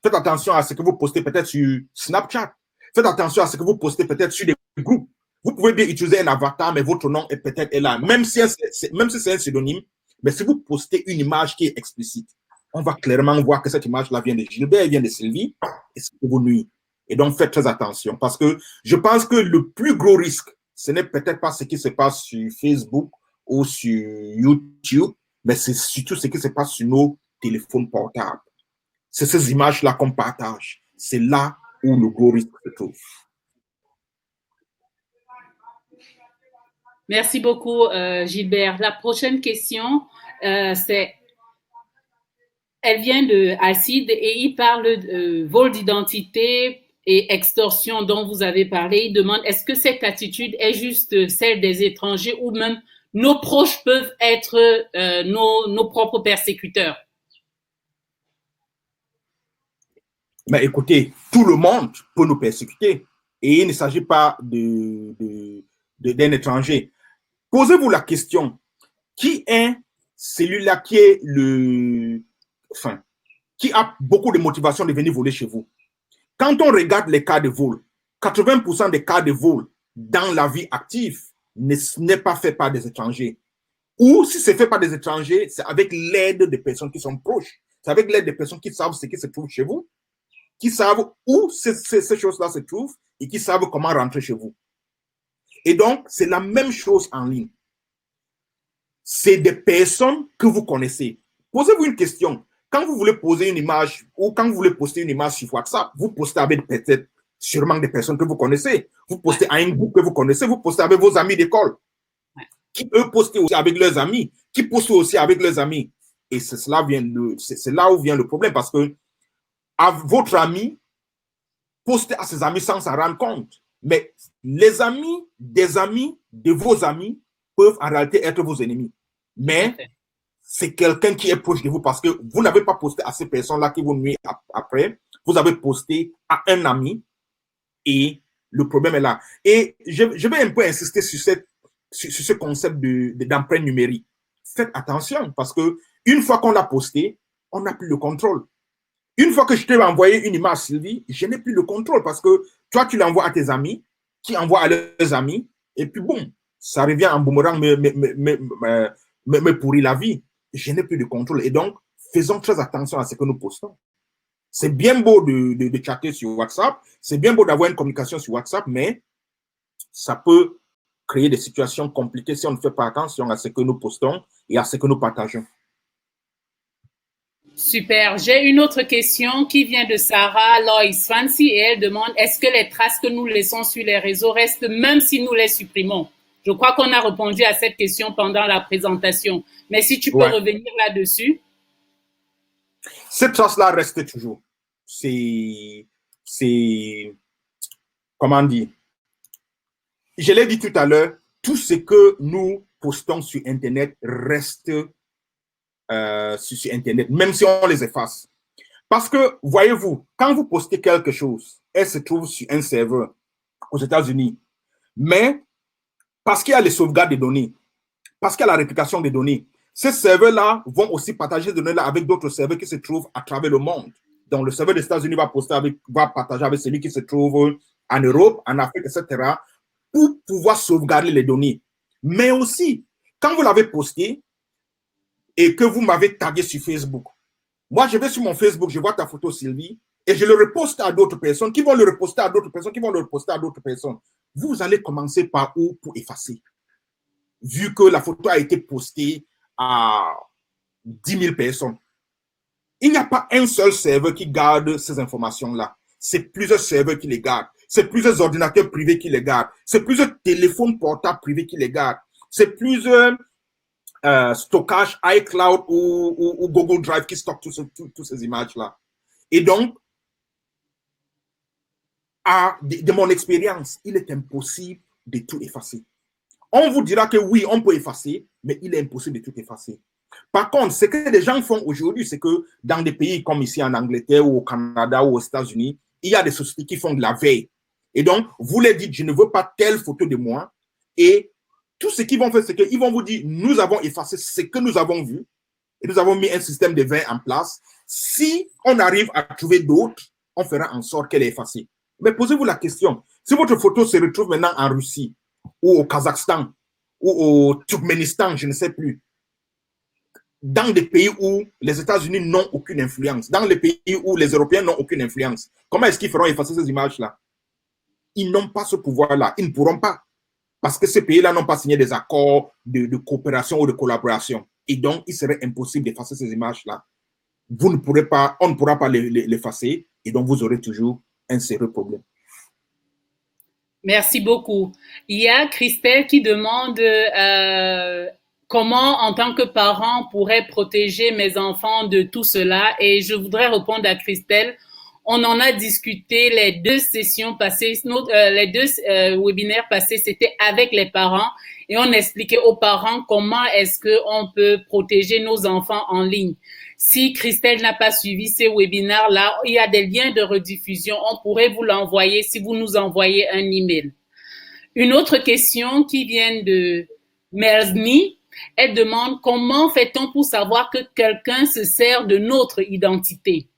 Faites attention à ce que vous postez peut-être sur Snapchat. Faites attention à ce que vous postez peut-être sur des groupes. Vous pouvez bien utiliser un avatar, mais votre nom est peut-être là. Même si c'est un pseudonyme, mais si vous postez une image qui est explicite, on va clairement voir que cette image-là vient de Gilbert, vient de Sylvie, et ce qui vous nuit. Et donc, faites très attention, parce que je pense que le plus gros risque, ce n'est peut-être pas ce qui se passe sur Facebook ou sur YouTube, mais c'est surtout ce qui se passe sur nos téléphones portables. C'est ces images-là qu'on partage. C'est là où le gros risque se trouve. Merci beaucoup, Gilbert. La prochaine question, c'est, elle vient de Alcide et il parle de vol d'identité et extorsion dont vous avez parlé. Il demande, est-ce que cette attitude est juste celle des étrangers ou même nos proches peuvent être nos propres persécuteurs? Mais écoutez, tout le monde peut nous persécuter et il ne s'agit pas d'un étranger. Posez-vous la question, qui est celui-là qui est qui a beaucoup de motivation de venir voler chez vous? Quand on regarde les cas de vol, 80% des cas de vol dans la vie active n'est pas fait par des étrangers. Ou si c'est fait par des étrangers, c'est avec l'aide de personnes qui sont proches. C'est avec l'aide de personnes qui savent ce qui se trouve chez vous, qui savent où ces choses-là se trouvent et qui savent comment rentrer chez vous. Et donc, c'est la même chose en ligne. C'est des personnes que vous connaissez. Posez-vous une question. Quand vous voulez poser une image ou quand vous voulez poster une image sur WhatsApp, vous postez avec peut-être sûrement des personnes que vous connaissez. Vous postez à un groupe que vous connaissez, vous postez avec vos amis d'école. Qui eux postent aussi avec leurs amis, qui postent aussi avec leurs amis. Et c'est là où vient le problème parce que votre ami poste à ses amis sans s'en rendre compte. Mais les amis des amis de vos amis peuvent en réalité être vos ennemis. Mais c'est quelqu'un qui est proche de vous parce que vous n'avez pas posté à ces personnes-là qui vous nuisent après. Vous avez posté à un ami et le problème est là. Et je vais un peu insister sur ce concept d'empreinte numérique. Faites attention parce que une fois qu'on l'a posté, on n'a plus le contrôle. Une fois que je t'ai envoyé une image, Sylvie, je n'ai plus le contrôle parce que toi, tu l'envoies à tes amis, qui envoient à leurs amis, et puis boum, ça revient en boomerang, me pourrit la vie. Je n'ai plus de contrôle. Et donc, faisons très attention à ce que nous postons. C'est bien beau de chatter sur WhatsApp, c'est bien beau d'avoir une communication sur WhatsApp, mais ça peut créer des situations compliquées si on ne fait pas attention à ce que nous postons et à ce que nous partageons. Super. J'ai une autre question qui vient de Sarah Lois Fancy et elle demande, est-ce que les traces que nous laissons sur les réseaux restent même si nous les supprimons? Je crois qu'on a répondu à cette question pendant la présentation. Mais si tu peux revenir là-dessus. Cette trace-là reste toujours. Comment dire? Je l'ai dit tout à l'heure, tout ce que nous postons sur Internet reste sur Internet, même si on les efface. Parce que, voyez-vous, quand vous postez quelque chose, elle se trouve sur un serveur aux États-Unis. Mais, parce qu'il y a les sauvegardes des données, parce qu'il y a la réplication des données, Ces serveurs-là vont aussi partager des données-là avec d'autres serveurs qui se trouvent à travers le monde. Donc, le serveur des États-Unis va partager avec celui qui se trouve en Europe, en Afrique, etc., pour pouvoir sauvegarder les données. Mais aussi, quand vous l'avez posté et que vous m'avez tagué sur Facebook, moi, je vais sur mon Facebook, je vois ta photo, Sylvie, et je le reposte à d'autres personnes, qui vont le reposter à d'autres personnes, qui vont le reposter à d'autres personnes. Vous allez commencer par où pour effacer? Vu que la photo a été postée à 10 000 personnes. Il n'y a pas un seul serveur qui garde ces informations-là. C'est plusieurs serveurs qui les gardent. C'est plusieurs ordinateurs privés qui les gardent. C'est plusieurs téléphones portables privés qui les gardent. C'est plusieurs stockages iCloud ou Google Drive qui stockent toutes ces images-là. Et donc, de mon expérience, il est impossible de tout effacer. On vous dira que oui, on peut effacer, mais il est impossible de tout effacer. Par contre, ce que les gens font aujourd'hui, c'est que dans des pays comme ici en Angleterre ou au Canada ou aux États-Unis, il y a des sociétés qui font de la veille. Et donc, vous leur dites, je ne veux pas telle photo de moi. Et tout ce qu'ils vont faire, c'est qu'ils vont vous dire, nous avons effacé ce que nous avons vu. Et nous avons mis un système de veille en place. Si on arrive à trouver d'autres, on fera en sorte qu'elle est effacée. Mais posez-vous la question, si votre photo se retrouve maintenant en Russie, ou au Kazakhstan, ou au Turkménistan, je ne sais plus, dans des pays où les États-Unis n'ont aucune influence, dans les pays où les Européens n'ont aucune influence, comment est-ce qu'ils feront effacer ces images-là? Ils n'ont pas ce pouvoir-là, ils ne pourront pas, parce que ces pays-là n'ont pas signé des accords de coopération ou de collaboration. Et donc, il serait impossible d'effacer ces images-là. Vous ne pourrez pas, on ne pourra pas l'effacer, et donc vous aurez toujours un sérieux problème. Merci beaucoup. Il y a Christelle qui demande comment, en tant que parent, pourrais protéger mes enfants de tout cela. Et je voudrais répondre à Christelle. On en a discuté les 2 sessions passées, les 2 webinaires passés, c'était avec les parents. Et on expliquait aux parents comment est-ce qu'on peut protéger nos enfants en ligne. Si Christelle n'a pas suivi ces webinaires-là, il y a des liens de rediffusion. On pourrait vous l'envoyer si vous nous envoyez un email. Une autre question qui vient de Merzny, elle demande comment fait-on pour savoir que quelqu'un se sert de notre identité?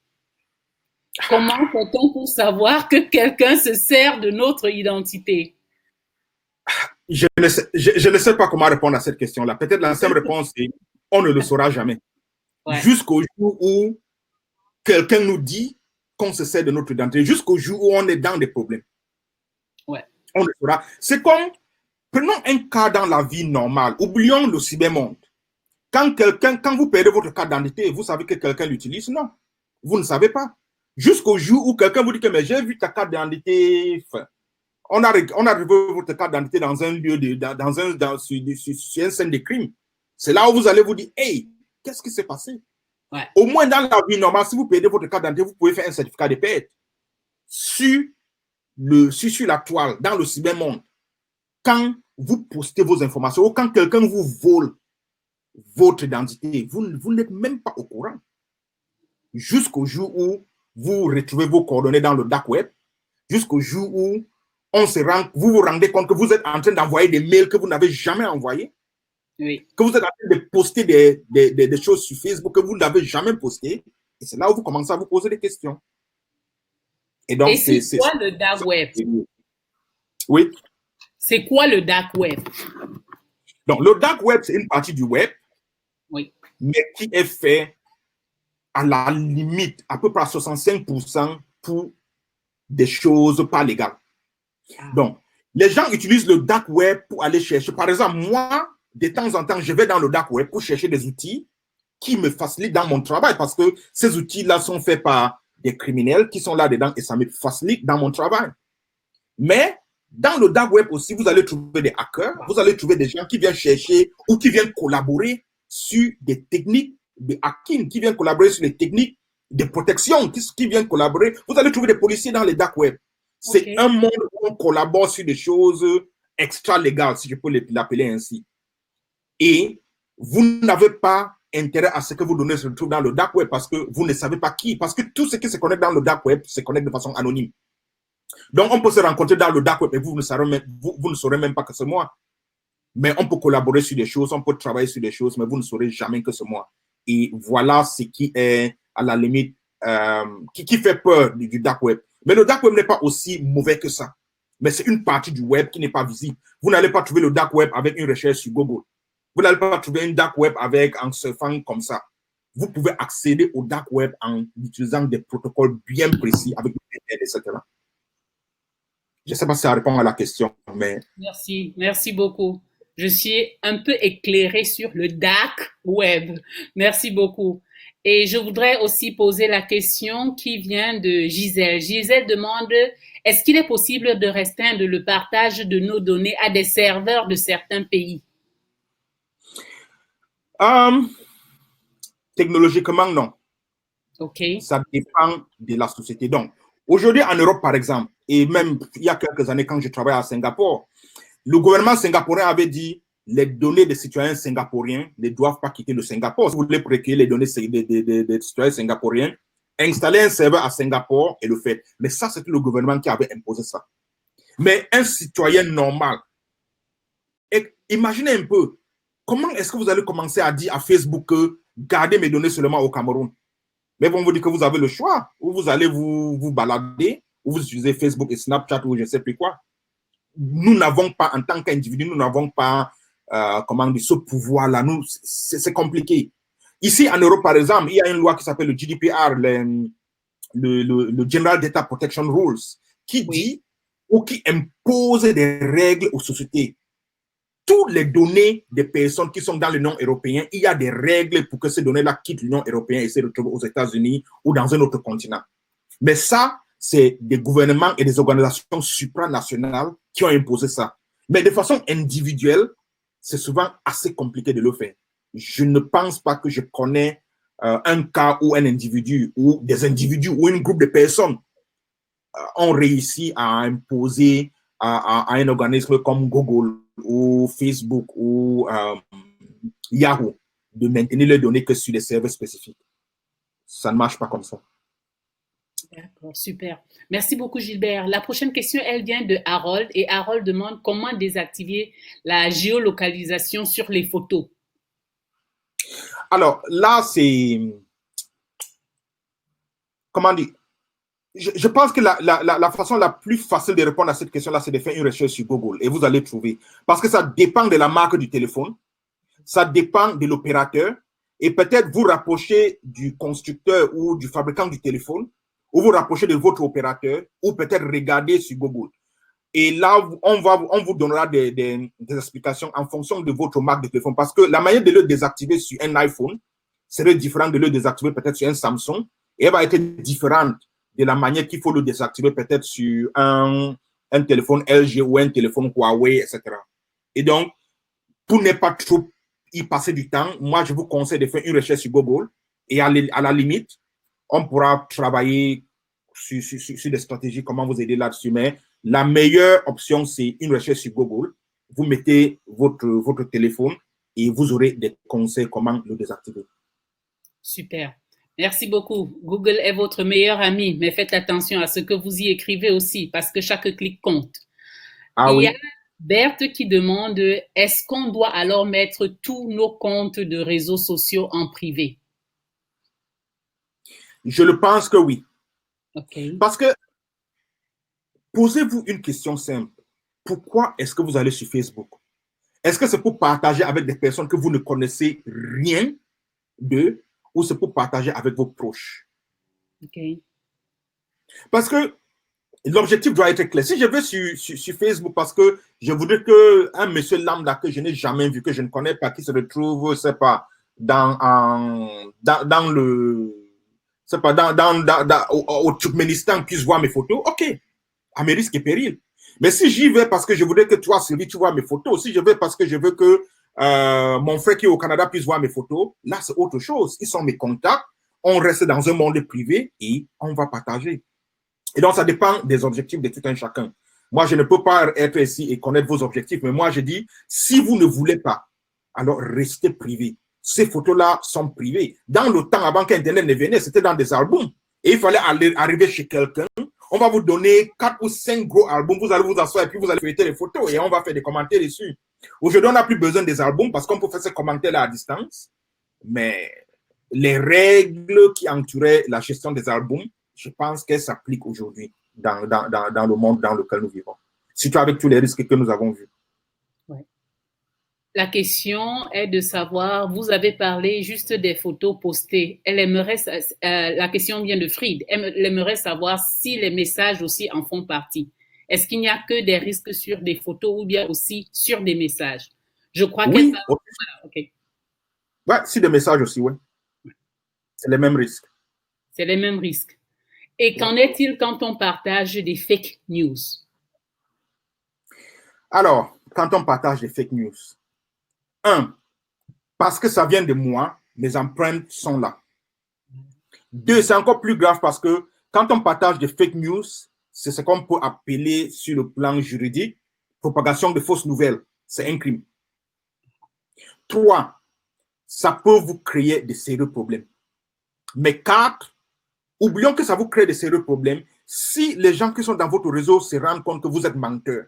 Comment fait-on pour savoir que quelqu'un se sert de notre identité? Je ne sais pas comment répondre à cette question-là. Peut-être la simple réponse est on ne le saura jamais. Ouais. Jusqu'au jour où quelqu'un nous dit qu'on se sert de notre identité, jusqu'au jour où on est dans des problèmes. Ouais. On le saura. C'est comme, prenons un cas dans la vie normale, oublions le cybermonde. Quand vous perdez votre carte d'identité, vous savez que quelqu'un l'utilise? Non, vous ne savez pas. Jusqu'au jour où quelqu'un vous dit que mais j'ai vu ta carte d'identité, on a retrouvé votre carte d'identité dans un lieu, sur une scène de crime. C'est là où vous allez vous dire, hey, qu'est-ce qui s'est passé? Ouais. Au moins dans la vie normale, si vous perdez votre carte d'identité, vous pouvez faire un certificat de perte. Sur la toile, dans le cybermonde, quand vous postez vos informations ou quand quelqu'un vous vole votre identité, vous n'êtes même pas au courant. Jusqu'au jour où vous retrouvez vos coordonnées dans le dark web, jusqu'au jour où vous vous rendez compte que vous êtes en train d'envoyer des mails que vous n'avez jamais envoyés. Oui. Que vous êtes en train de poster des choses sur Facebook que vous n'avez jamais postées. Et c'est là où vous commencez à vous poser des questions. Et donc, c'est quoi le dark web? Oui. C'est quoi le dark web? Donc, le dark web, c'est une partie du web, oui, mais qui est fait à la limite, à peu près à 65% pour des choses pas légales. Ah. Donc, les gens utilisent le dark web pour aller chercher. Par exemple, moi, de temps en temps, je vais dans le dark web pour chercher des outils qui me facilitent dans mon travail parce que ces outils-là sont faits par des criminels qui sont là-dedans et ça me facilite dans mon travail. Mais dans le dark web aussi, vous allez trouver des hackers, vous allez trouver des gens qui viennent chercher ou qui viennent collaborer sur des techniques de hacking, qui viennent collaborer sur des techniques de protection, qui viennent collaborer. Vous allez trouver des policiers dans le dark web. C'est un monde où on collabore sur des choses extra-légales, si je peux l'appeler ainsi. Et vous n'avez pas intérêt à ce que vos données se retrouvent dans le dark web parce que vous ne savez pas qui. Parce que tout ce qui se connecte dans le dark web se connecte de façon anonyme. Donc, on peut se rencontrer dans le dark web et vous ne saurez même pas que c'est moi. Mais on peut collaborer sur des choses, on peut travailler sur des choses, mais vous ne saurez jamais que c'est moi. Et voilà ce qui est, à la limite, qui fait peur du dark web. Mais le dark web n'est pas aussi mauvais que ça. Mais c'est une partie du web qui n'est pas visible. Vous n'allez pas trouver le dark web avec une recherche sur Google. Vous n'allez pas trouver une dark web en surfant comme ça. Vous pouvez accéder au dark web en utilisant des protocoles bien précis avec Internet, etc. Je ne sais pas si ça répond à la question, mais... Merci beaucoup. Je suis un peu éclairée sur le dark web. Merci beaucoup. Et je voudrais aussi poser la question qui vient de Gisèle. Gisèle demande, est-ce qu'il est possible de restreindre le partage de nos données à des serveurs de certains pays? Technologiquement, non. OK. Ça dépend de la société. Donc, aujourd'hui, en Europe, par exemple, et même il y a quelques années, quand je travaillais à Singapour, le gouvernement singapourien avait dit les données des citoyens singapouriens ne doivent pas quitter le Singapour. Si vous voulez recueillir les données des citoyens singapouriens, installer un serveur à Singapour et le faire. Mais ça, c'était le gouvernement qui avait imposé ça. Mais un citoyen normal, imaginez un peu, comment est-ce que vous allez commencer à dire à Facebook que gardez mes données seulement au Cameroun? Mais ils vont vous dire que vous avez le choix, ou vous allez vous balader, ou vous utilisez Facebook et Snapchat, ou je ne sais plus quoi. Nous n'avons pas, en tant qu'individu, nous n'avons pas ce pouvoir-là. C'est compliqué. Ici, en Europe, par exemple, il y a une loi qui s'appelle le GDPR, le General Data Protection Rules, qui dit ou qui impose des règles aux sociétés. Toutes les données des personnes qui sont dans l'Union européenne, il y a des règles pour que ces données-là quittent l'Union européenne et se retrouvent aux États-Unis ou dans un autre continent. Mais ça, c'est des gouvernements et des organisations supranationales qui ont imposé ça. Mais de façon individuelle, c'est souvent assez compliqué de le faire. Je ne pense pas que je connais un cas où un individu ou des individus ou un groupe de personnes ont réussi à imposer à un organisme comme Google ou Facebook ou Yahoo de maintenir les données que sur des serveurs spécifiques. Ça ne marche pas comme ça. D'accord, super. Merci beaucoup, Gilbert. La prochaine question, elle vient de Harold et Harold demande comment désactiver la géolocalisation sur les photos. Alors, là, c'est... Comment dire? Je pense que la façon la plus facile de répondre à cette question-là, c'est de faire une recherche sur Google et vous allez trouver. Parce que ça dépend de la marque du téléphone, ça dépend de l'opérateur et peut-être vous rapprochez du constructeur ou du fabricant du téléphone ou vous rapprochez de votre opérateur ou peut-être regarder sur Google. Et là, on vous donnera des explications en fonction de votre marque de téléphone parce que la manière de le désactiver sur un iPhone serait différente de le désactiver peut-être sur un Samsung et elle va être différente de la manière qu'il faut le désactiver peut-être sur un téléphone LG ou un téléphone Huawei, etc. Et donc, pour ne pas trop y passer du temps, moi, je vous conseille de faire une recherche sur Google et à la limite, on pourra travailler sur des stratégies, comment vous aider là-dessus. Mais la meilleure option, c'est une recherche sur Google. Vous mettez votre téléphone et vous aurez des conseils comment le désactiver. Super. Merci beaucoup. Google est votre meilleur ami, mais faites attention à ce que vous y écrivez aussi, parce que chaque clic compte. Ah oui. Il y a Berthe qui demande, est-ce qu'on doit alors mettre tous nos comptes de réseaux sociaux en privé? Je le pense que oui. Okay. Parce que, posez-vous une question simple. Pourquoi est-ce que vous allez sur Facebook? Est-ce que c'est pour partager avec des personnes que vous ne connaissez rien d'eux? Ou c'est pour partager avec vos proches. Okay. Parce que l'objectif doit être clair. Si je vais sur Facebook parce que je voudrais qu'un monsieur lambda que je n'ai jamais vu, que je ne connais pas, qui se retrouve, je ne sais pas, au Turkménistan puisse voir mes photos, ok, à mes risques et périls. Mais si j'y vais parce que je voudrais que toi, Sylvie, tu vois mes photos, si je vais parce que je veux que mon frère qui est au Canada puisse voir mes photos, là, c'est autre chose. Ils sont mes contacts, on reste dans un monde privé et on va partager. Et donc, ça dépend des objectifs de tout un chacun. Moi, je ne peux pas être ici et connaître vos objectifs, mais moi, je dis, si vous ne voulez pas, alors restez privé. Ces photos-là sont privées. Dans le temps, avant qu'Internet ne venait, c'était dans des albums. Et il fallait arriver chez quelqu'un. On va vous donner 4 ou 5 gros albums. Vous allez vous asseoir et puis vous allez feuilleter les photos et on va faire des commentaires dessus. Aujourd'hui, on n'a plus besoin des albums parce qu'on peut faire ces commentaires-là à distance. Mais les règles qui entouraient la gestion des albums, je pense qu'elles s'appliquent aujourd'hui dans le monde dans lequel nous vivons. Surtout avec tous les risques que nous avons vus. Ouais. La question est de savoir, vous avez parlé juste des photos postées. La question vient de Fried. Elle aimerait savoir si les messages aussi en font partie. Est-ce qu'il n'y a que des risques sur des photos ou bien aussi sur des messages? Je crois oui, que... Voilà, okay. Ouais, sur des messages aussi, oui. C'est les mêmes risques. C'est les mêmes risques. Et qu'en est-il quand on partage des fake news? Alors, quand on partage des fake news, parce que ça vient de moi, mes empreintes sont là. 2, c'est encore plus grave parce que quand on partage des fake news, c'est ce qu'on peut appeler sur le plan juridique propagation de fausses nouvelles. C'est un crime. 3, ça peut vous créer de sérieux problèmes. Mais 4, oublions que ça vous crée de sérieux problèmes si les gens qui sont dans votre réseau se rendent compte que vous êtes menteur,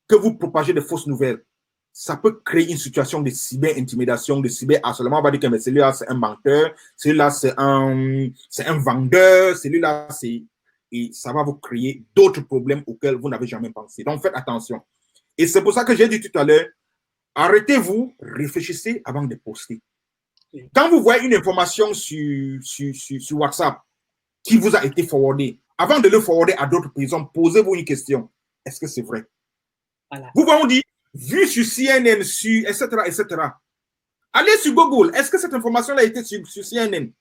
que vous propagez de fausses nouvelles. Ça peut créer une situation de cyber-intimidation, de cyber-harcèlement. On va dire que celui-là, c'est un menteur, celui-là, c'est un vendeur, celui-là, c'est... Et ça va vous créer d'autres problèmes auxquels vous n'avez jamais pensé. Donc, faites attention. Et c'est pour ça que j'ai dit tout à l'heure, arrêtez-vous, réfléchissez avant de poster. Quand vous voyez une information sur WhatsApp qui vous a été forwardée, avant de le forwarder à d'autres personnes, posez-vous une question. Est-ce que c'est vrai? Voilà. Vous voyez, on dit, vu sur CNN, etc., etc. Allez sur Google. Est-ce que cette information-là a été sur CNN?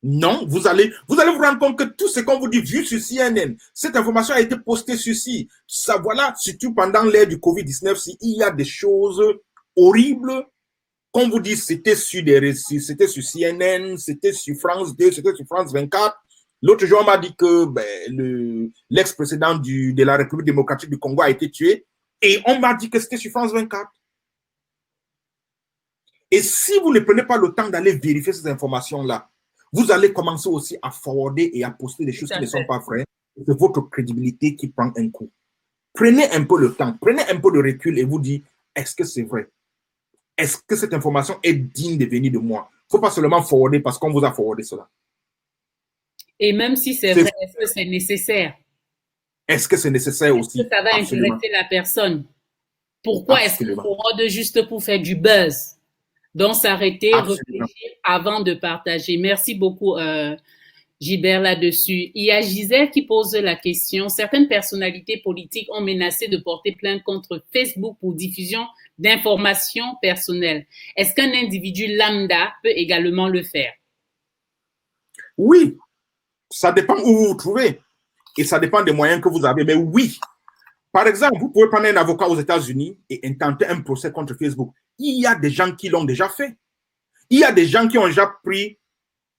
Non, vous allez vous rendre compte que tout ce qu'on vous dit vu sur CNN, cette information a été postée sur ci. Ça, voilà, surtout pendant l'ère du Covid-19, s'il y a des choses horribles, qu'on vous dit c'était sur CNN, c'était sur France 2, c'était sur France 24. L'autre jour, on m'a dit que l'ex-président de la République démocratique du Congo a été tué. Et on m'a dit que c'était sur France 24. Et si vous ne prenez pas le temps d'aller vérifier ces informations-là, vous allez commencer aussi à forwarder et à poster des choses qui ne sont pas vraies. C'est votre crédibilité qui prend un coup. Prenez un peu le temps, prenez un peu de recul et vous dites, est-ce que c'est vrai? Est-ce que cette information est digne de venir de moi? Il ne faut pas seulement forwarder parce qu'on vous a forwardé cela. Et même si c'est vrai, est-ce que c'est nécessaire? Est-ce que c'est nécessaire aussi? Est-ce que ça va intéresser la personne? Pourquoi est-ce qu'on forward juste pour faire du buzz? Donc, s'arrêter, réfléchir avant de partager. Merci beaucoup, Gilbert, là-dessus. Il y a Gisèle qui pose la question. Certaines personnalités politiques ont menacé de porter plainte contre Facebook pour diffusion d'informations personnelles. Est-ce qu'un individu lambda peut également le faire? Oui, ça dépend où vous vous trouvez et ça dépend des moyens que vous avez, mais oui. Par exemple, vous pouvez prendre un avocat aux États-Unis et intenter un procès contre Facebook. Il y a des gens qui l'ont déjà fait. Il y a des gens qui ont déjà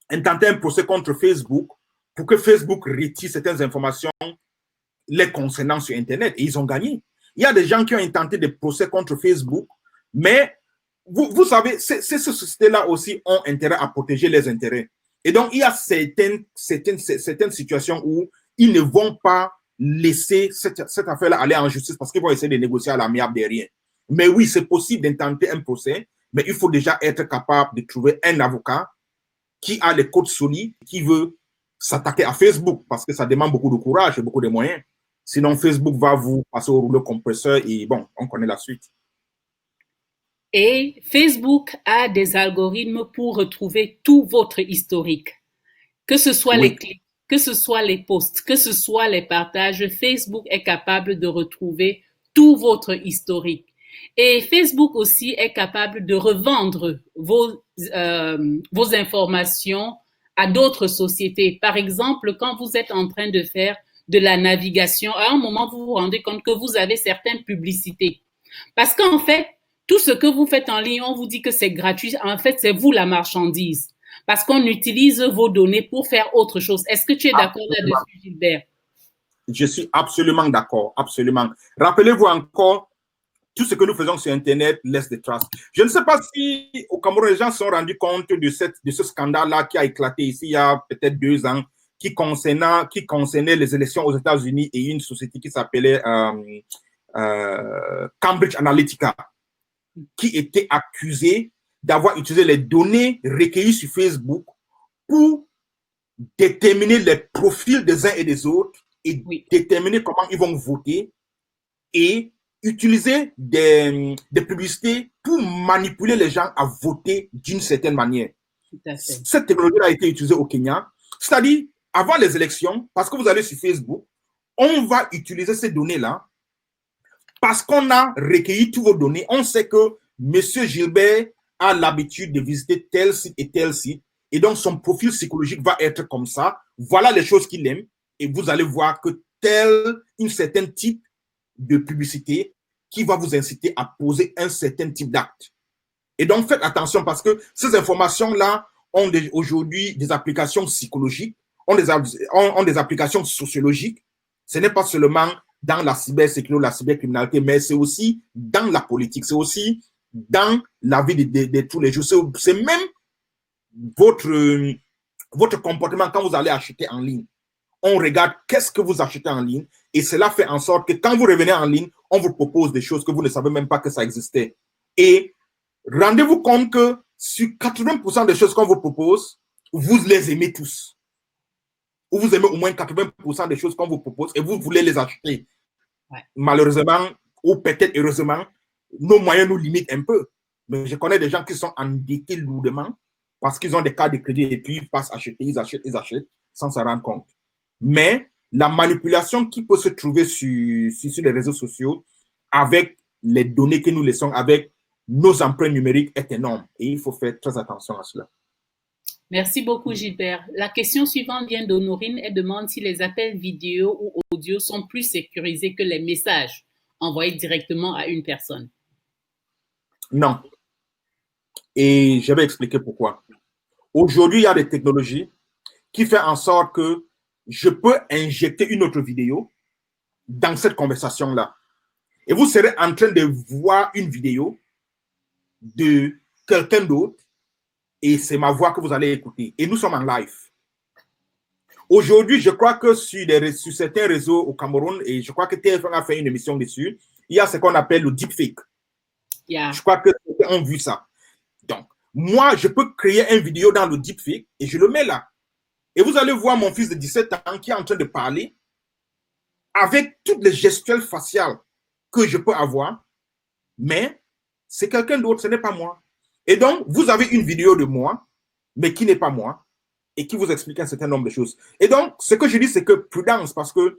intenté un procès contre Facebook pour que Facebook retire certaines informations les concernant sur Internet et ils ont gagné. Il y a des gens qui ont intenté des procès contre Facebook, mais vous savez, ces sociétés-là aussi ont intérêt à protéger les intérêts. Et donc, il y a certaines situations où ils ne vont pas laisser cette affaire-là aller en justice parce qu'ils vont essayer de négocier à l'amiable derrière. Mais oui, c'est possible d'intenter un procès, mais il faut déjà être capable de trouver un avocat qui a les côtes solides, qui veut s'attaquer à Facebook parce que ça demande beaucoup de courage et beaucoup de moyens. Sinon, Facebook va vous passer au rouleau compresseur et bon, on connaît la suite. Et Facebook a des algorithmes pour retrouver tout votre historique. Que ce soit les clics, que ce soit les posts, que ce soit les partages, Facebook est capable de retrouver tout votre historique. Et Facebook aussi est capable de revendre vos informations à d'autres sociétés. Par exemple, quand vous êtes en train de faire de la navigation, à un moment, vous vous rendez compte que vous avez certaines publicités. Parce qu'en fait, tout ce que vous faites en ligne, on vous dit que c'est gratuit. En fait, c'est vous la marchandise. Parce qu'on utilise vos données pour faire autre chose. Est-ce que tu es d'accord là-dessus, Gilbert? Je suis absolument d'accord, absolument. Rappelez-vous encore, tout ce que nous faisons sur Internet laisse des traces. Je ne sais pas si au Cameroun, les gens se sont rendus compte de ce scandale-là qui a éclaté ici il y a peut-être 2 ans, qui concernait les élections aux États-Unis et une société qui s'appelait Cambridge Analytica. qui étaient accusés d'avoir utilisé les données recueillies sur Facebook pour déterminer les profils des uns et des autres et déterminer comment ils vont voter et utiliser des publicités pour manipuler les gens à voter d'une certaine manière. Cette technologie a été utilisée au Kenya, c'est-à-dire avant les élections, parce que vous allez sur Facebook, on va utiliser ces données-là parce qu'on a recueilli toutes vos données. On sait que M. Gilbert a l'habitude de visiter tel site et tel site, et donc son profil psychologique va être comme ça. Voilà les choses qu'il aime, et vous allez voir que tel un certain type de publicité qui va vous inciter à poser un certain type d'acte. Et donc, faites attention parce que ces informations-là ont aujourd'hui des applications psychologiques, ont des applications sociologiques. Ce n'est pas seulement dans la cybersécurité, la cybercriminalité, mais c'est aussi dans la politique, c'est aussi dans la vie de tous les jours. C'est même votre comportement quand vous allez acheter en ligne. On regarde qu'est-ce que vous achetez en ligne et cela fait en sorte que quand vous revenez en ligne, on vous propose des choses que vous ne savez même pas que ça existait. Et rendez-vous compte que sur 80% des choses qu'on vous propose, vous les aimez tous. Ou vous aimez au moins 80% des choses qu'on vous propose et vous voulez les acheter. Ouais. Malheureusement, ou peut-être heureusement, nos moyens nous limitent un peu. Mais je connais des gens qui sont endettés lourdement parce qu'ils ont des cartes de crédit et puis ils passent acheter, ils achètent sans s'en rendre compte. Mais la manipulation qui peut se trouver sur les réseaux sociaux avec les données que nous laissons, avec nos empreintes numériques est énorme et il faut faire très attention à cela. Merci beaucoup, Gilbert. La question suivante vient d'Honorine. Elle demande si les appels vidéo ou audio sont plus sécurisés que les messages envoyés directement à une personne. Non. Et je vais expliquer pourquoi. Aujourd'hui, il y a des technologies qui font en sorte que je peux injecter une autre vidéo dans cette conversation-là. Et vous serez en train de voir une vidéo de quelqu'un d'autre et c'est ma voix que vous allez écouter. Et nous sommes en live. Aujourd'hui, je crois que sur certains réseaux au Cameroun, et je crois que TF1 a fait une émission dessus, il y a ce qu'on appelle le deepfake. Yeah. Je crois que certains ont vu ça. Donc, moi, je peux créer une vidéo dans le deepfake et je le mets là. Et vous allez voir mon fils de 17 ans qui est en train de parler avec toutes les gestuelles faciales que je peux avoir, mais c'est quelqu'un d'autre, ce n'est pas moi. Et donc, vous avez une vidéo de moi, mais qui n'est pas moi, et qui vous explique un certain nombre de choses. Et donc, ce que je dis, c'est que prudence, parce que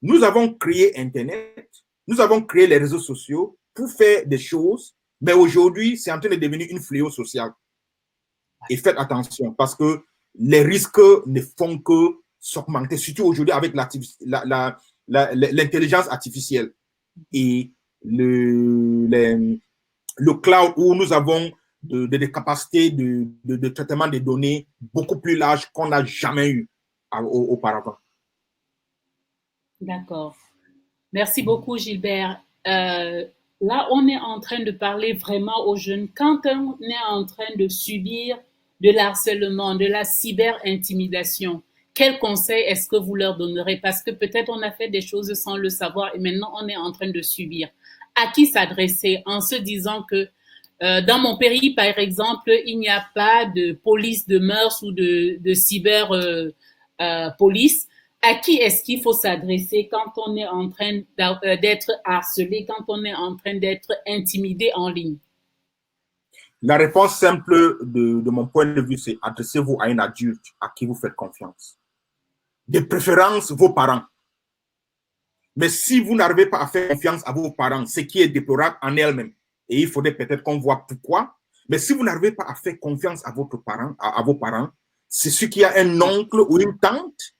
nous avons créé Internet, nous avons créé les réseaux sociaux pour faire des choses, mais aujourd'hui, c'est en train de devenir une fléau sociale. Et faites attention, parce que les risques ne font que s'augmenter, surtout aujourd'hui avec l'intelligence artificielle et le cloud où nous avons des capacités de traitement des données beaucoup plus larges qu'on n'a jamais eu auparavant. D'accord. Merci beaucoup, Gilbert. Là, on est en train de parler vraiment aux jeunes. Quand on est en train de subir de l'harcèlement, de la cyber-intimidation, quels conseils est-ce que vous leur donnerez? Parce que peut-être on a fait des choses sans le savoir et maintenant on est en train de subir. À qui s'adresser en se disant que dans mon pays, par exemple, il n'y a pas de police de mœurs ou de cyber police. À qui est-ce qu'il faut s'adresser quand on est en train d'être harcelé, quand on est en train d'être intimidé en ligne? La réponse simple de mon point de vue, c'est adressez-vous à un adulte à qui vous faites confiance. De préférence, vos parents. Mais si vous n'arrivez pas à faire confiance à vos parents, ce qui est déplorable en elle-même, et il faudrait peut-être qu'on voit pourquoi, mais si vous n'arrivez pas à faire confiance à vos parents, c'est ce qu'il y a un oncle ou une tante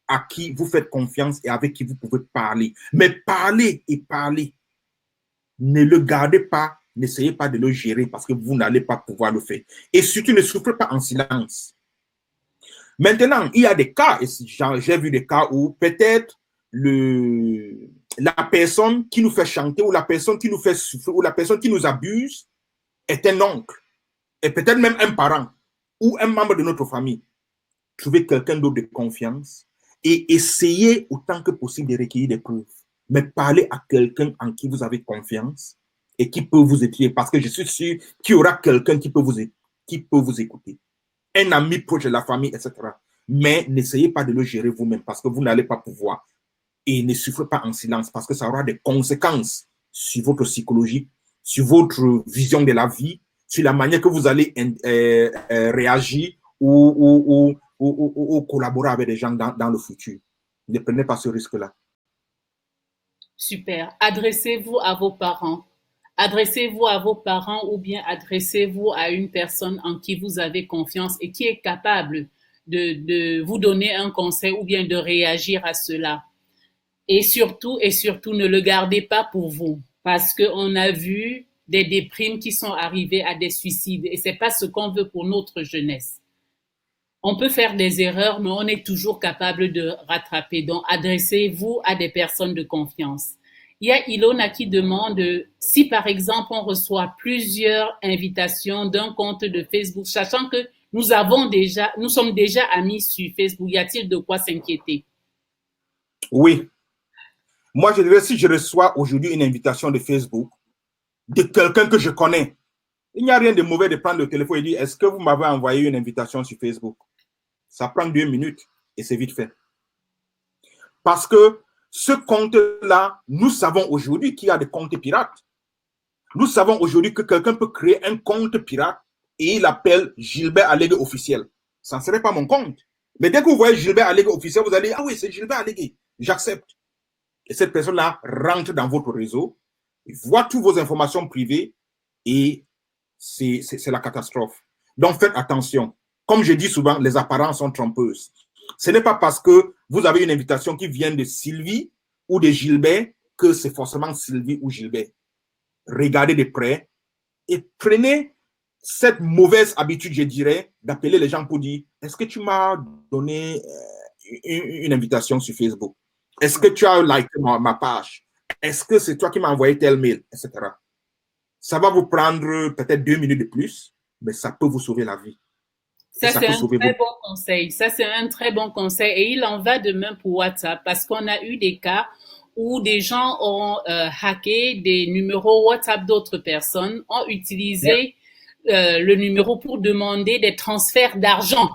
à qui vous faites confiance et avec qui vous pouvez parler. Mais parler et parler. Ne le gardez pas, n'essayez pas de le gérer parce que vous n'allez pas pouvoir le faire. Et surtout, ne souffrez pas en silence. Maintenant, il y a des cas, et j'ai vu des cas où peut-être la personne qui nous fait chanter ou la personne qui nous fait souffrir ou la personne qui nous abuse est un oncle et peut-être même un parent ou un membre de notre famille. Trouvez quelqu'un d'autre de confiance et essayez autant que possible de recueillir des preuves. Mais parlez à quelqu'un en qui vous avez confiance et qui peut vous étudier, parce que je suis sûr qu'il y aura quelqu'un qui peut vous écouter. Un ami proche de la famille, etc. Mais n'essayez pas de le gérer vous-même parce que vous n'allez pas pouvoir. Et ne souffrez pas en silence parce que ça aura des conséquences sur votre psychologie, sur votre vision de la vie, sur la manière que vous allez réagir ou collaborer avec des gens dans le futur. Ne prenez pas ce risque-là. Super. Adressez-vous à vos parents. Adressez-vous à vos parents ou bien adressez-vous à une personne en qui vous avez confiance et qui est capable de vous donner un conseil ou bien de réagir à cela. Et surtout, ne le gardez pas pour vous parce qu'on a vu des déprimes qui sont arrivées à des suicides et c'est pas ce qu'on veut pour notre jeunesse. On peut faire des erreurs, mais on est toujours capable de rattraper. Donc, adressez-vous à des personnes de confiance. Il y a Ilona qui demande si, par exemple, on reçoit plusieurs invitations d'un compte de Facebook, sachant que nous sommes déjà amis sur Facebook. Y a-t-il de quoi s'inquiéter? Oui. Moi, je dirais, si je reçois aujourd'hui une invitation de Facebook de quelqu'un que je connais, il n'y a rien de mauvais de prendre le téléphone et dire, est-ce que vous m'avez envoyé une invitation sur Facebook? Ça prend 2 minutes et c'est vite fait. Parce que ce compte-là, nous savons aujourd'hui qu'il y a des comptes pirates. Nous savons aujourd'hui que quelqu'un peut créer un compte pirate et il appelle Gilbert Allégué officiel. Ça ne serait pas mon compte. Mais dès que vous voyez Gilbert Allégué officiel, vous allez dire, ah oui, c'est Gilbert Allégué, j'accepte. Et cette personne-là rentre dans votre réseau, voit toutes vos informations privées et c'est la catastrophe. Donc faites attention. Comme je dis souvent, les apparences sont trompeuses. Ce n'est pas parce que vous avez une invitation qui vient de Sylvie ou de Gilbert que c'est forcément Sylvie ou Gilbert. Regardez de près et prenez cette mauvaise habitude, je dirais, d'appeler les gens pour dire, est-ce que tu m'as donné une invitation sur Facebook? Est-ce que tu as liké ma page? Est-ce que c'est toi qui m'as envoyé tel mail? Etc. Ça va vous prendre peut-être 2 minutes de plus, mais ça peut vous sauver la vie. Ça, c'est un très bon conseil. Ça, c'est un très bon conseil. Et il en va de même pour WhatsApp parce qu'on a eu des cas où des gens ont hacké des numéros WhatsApp d'autres personnes, ont utilisé le numéro pour demander des transferts d'argent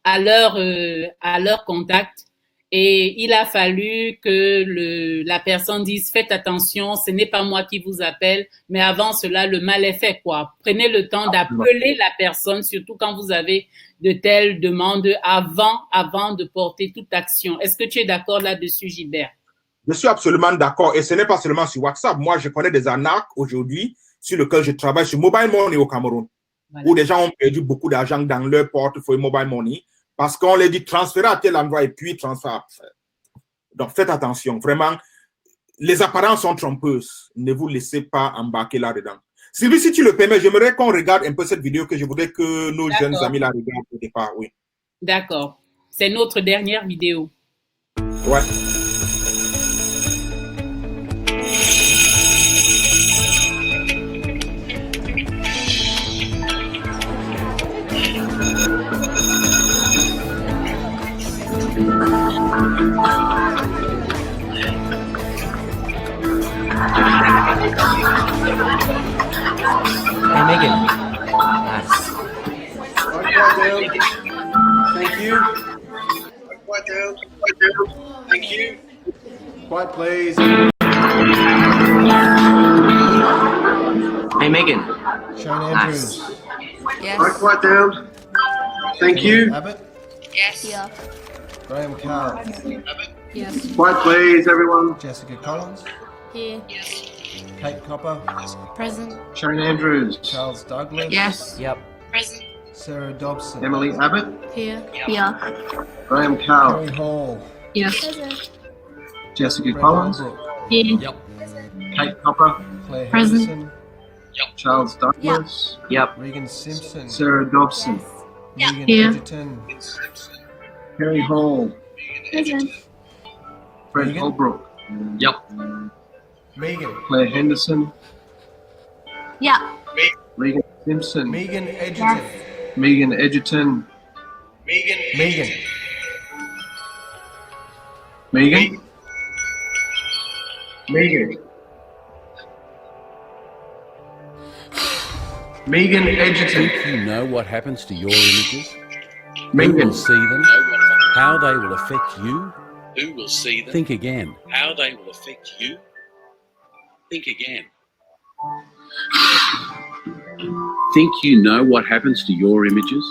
à leur contact. Et il a fallu que la personne dise, faites attention, ce n'est pas moi qui vous appelle, mais avant cela, le mal est fait, quoi. Prenez le temps d'appeler la personne, surtout quand vous avez de telles demandes avant de porter toute action. Est-ce que tu es d'accord là-dessus, Gilbert? Je suis absolument d'accord. Et ce n'est pas seulement sur WhatsApp. Moi, je connais des arnaques aujourd'hui sur lesquelles je travaille sur Mobile Money au Cameroun, où des gens ont perdu beaucoup d'argent dans leur portefeuille Mobile Money. Parce qu'on les dit transférer à tel endroit et puis transférer. Donc, faites attention. Vraiment, les apparences sont trompeuses. Ne vous laissez pas embarquer là-dedans. Sylvie, si tu le permets, j'aimerais qu'on regarde un peu cette vidéo que je voudrais que nos jeunes amis la regardent au départ. Oui. D'accord. C'est notre dernière vidéo. Ouais. Hey, Megan. Nice. Thank you. Thank you. Quiet, please. Hey, Megan. Shane Andrews. Nice. Yes. Quiet down. Thank you. Abbott. Yes. Yeah. Graham Carl. Yes. Quiet, please, everyone. Jessica Collins. Here. Kate Copper. Present. Shane Andrews. Charles Douglas. Yes. Yep. Present. Sarah Dobson. Emily Abbott. Here. Yeah. Graham Carl. Harry Hall. Yes. Jessica Brett Collins. Holbrook. Here. Yep. Kate Copper. Claire Present. Henderson. Charles Douglas. Yep. Regan Simpson. Sarah Dobson. Megan Here. Edgerton. Harry Hall. Present. Brett Megan. Holbrook. Yep. Megan. Claire Henderson. Yeah. Regan Simpson. Megan Edgerton. Megan Edgerton. Megan. Megan. Megan. Megan Edgerton. Think you know what happens to your images? Who Megan. will see them? How they will affect you? Who will see them? Think again. How they will affect you? Think again. Think you know what happens to your images?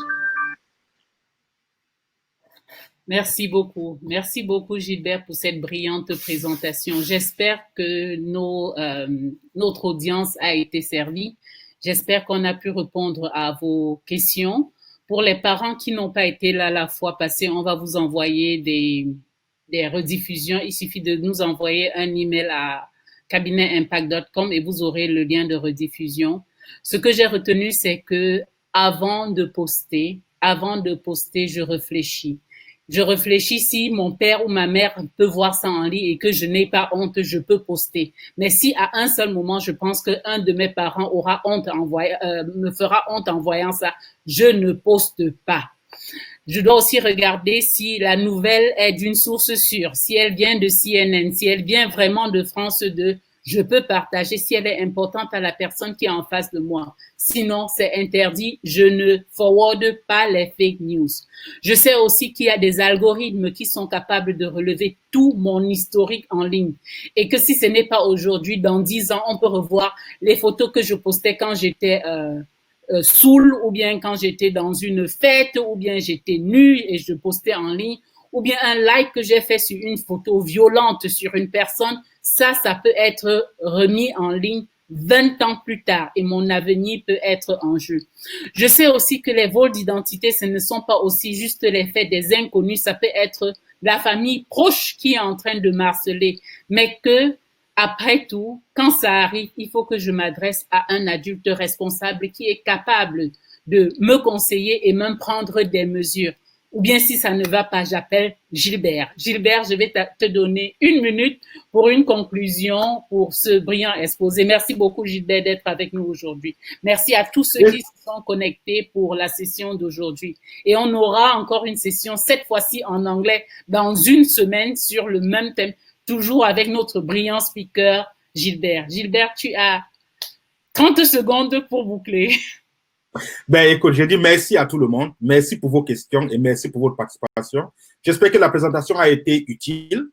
Merci beaucoup. Merci beaucoup, Gilbert, pour cette brillante présentation. J'espère que notre audience a été servie. J'espère qu'on a pu répondre à vos questions. Pour les parents qui n'ont pas été là la fois passée, on va vous envoyer des rediffusions. Il suffit de nous envoyer un email à cabinetimpact.com et vous aurez le lien de rediffusion. Ce que j'ai retenu, c'est que avant de poster, je réfléchis. Je réfléchis si mon père ou ma mère peut voir ça en ligne et que je n'ai pas honte, je peux poster. Mais si à un seul moment, je pense qu'un de mes parents aura honte me fera honte en voyant ça, je ne poste pas. Je dois aussi regarder si la nouvelle est d'une source sûre, si elle vient de CNN, si elle vient vraiment de France 2, je peux partager si elle est importante à la personne qui est en face de moi. Sinon, c'est interdit. Je ne forward pas les fake news. Je sais aussi qu'il y a des algorithmes qui sont capables de relever tout mon historique en ligne. Et que si ce n'est pas aujourd'hui, dans 10 ans, on peut revoir les photos que je postais quand j'étais saoul, ou bien quand j'étais dans une fête, ou bien j'étais nue et je postais en ligne, ou bien un like que j'ai fait sur une photo violente sur une personne. Ça peut être remis en ligne 20 ans plus tard et mon avenir peut être en jeu. Je sais aussi que les vols d'identité, ce ne sont pas aussi juste les faits des inconnus, ça peut être la famille proche qui est en train de m'harceler, mais que, après tout, quand ça arrive, il faut que je m'adresse à un adulte responsable qui est capable de me conseiller et même prendre des mesures. Ou bien si ça ne va pas, j'appelle Gilbert. Gilbert, je vais te donner 1 minute pour une conclusion pour ce brillant exposé. Merci beaucoup, Gilbert, d'être avec nous aujourd'hui. Merci à tous ceux qui se sont connectés pour la session d'aujourd'hui. Et on aura encore une session, cette fois-ci en anglais, dans 1 semaine sur le même thème, toujours avec notre brillant speaker, Gilbert. Gilbert, tu as 30 secondes pour boucler. Ben, écoute, je dis merci à tout le monde. Merci pour vos questions et merci pour votre participation. J'espère que la présentation a été utile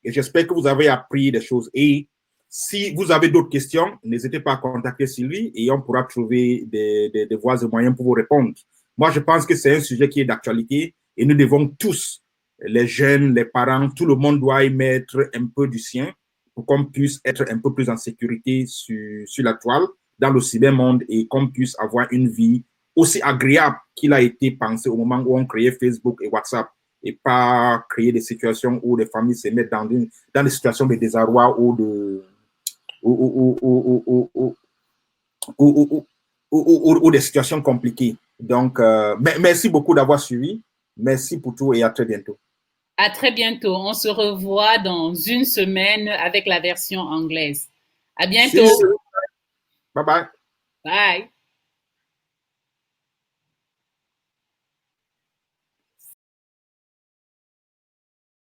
et j'espère que vous avez appris des choses. Et si vous avez d'autres questions, n'hésitez pas à contacter Sylvie et on pourra trouver des voies et moyens pour vous répondre. Moi, je pense que c'est un sujet qui est d'actualité et nous devons tous, les jeunes, les parents, tout le monde doit y mettre un peu du sien pour qu'on puisse être un peu plus en sécurité sur la toile, dans le cybermonde et qu'on puisse avoir une vie aussi agréable qu'il a été pensé au moment où on créait Facebook et WhatsApp et pas créer des situations où les familles se mettent dans des situations de désarroi ou des situations compliquées. Donc, merci beaucoup d'avoir suivi. Merci pour tout et à très bientôt. À très bientôt. On se revoit dans 1 semaine avec la version anglaise. À bientôt. Bye bye. Bye.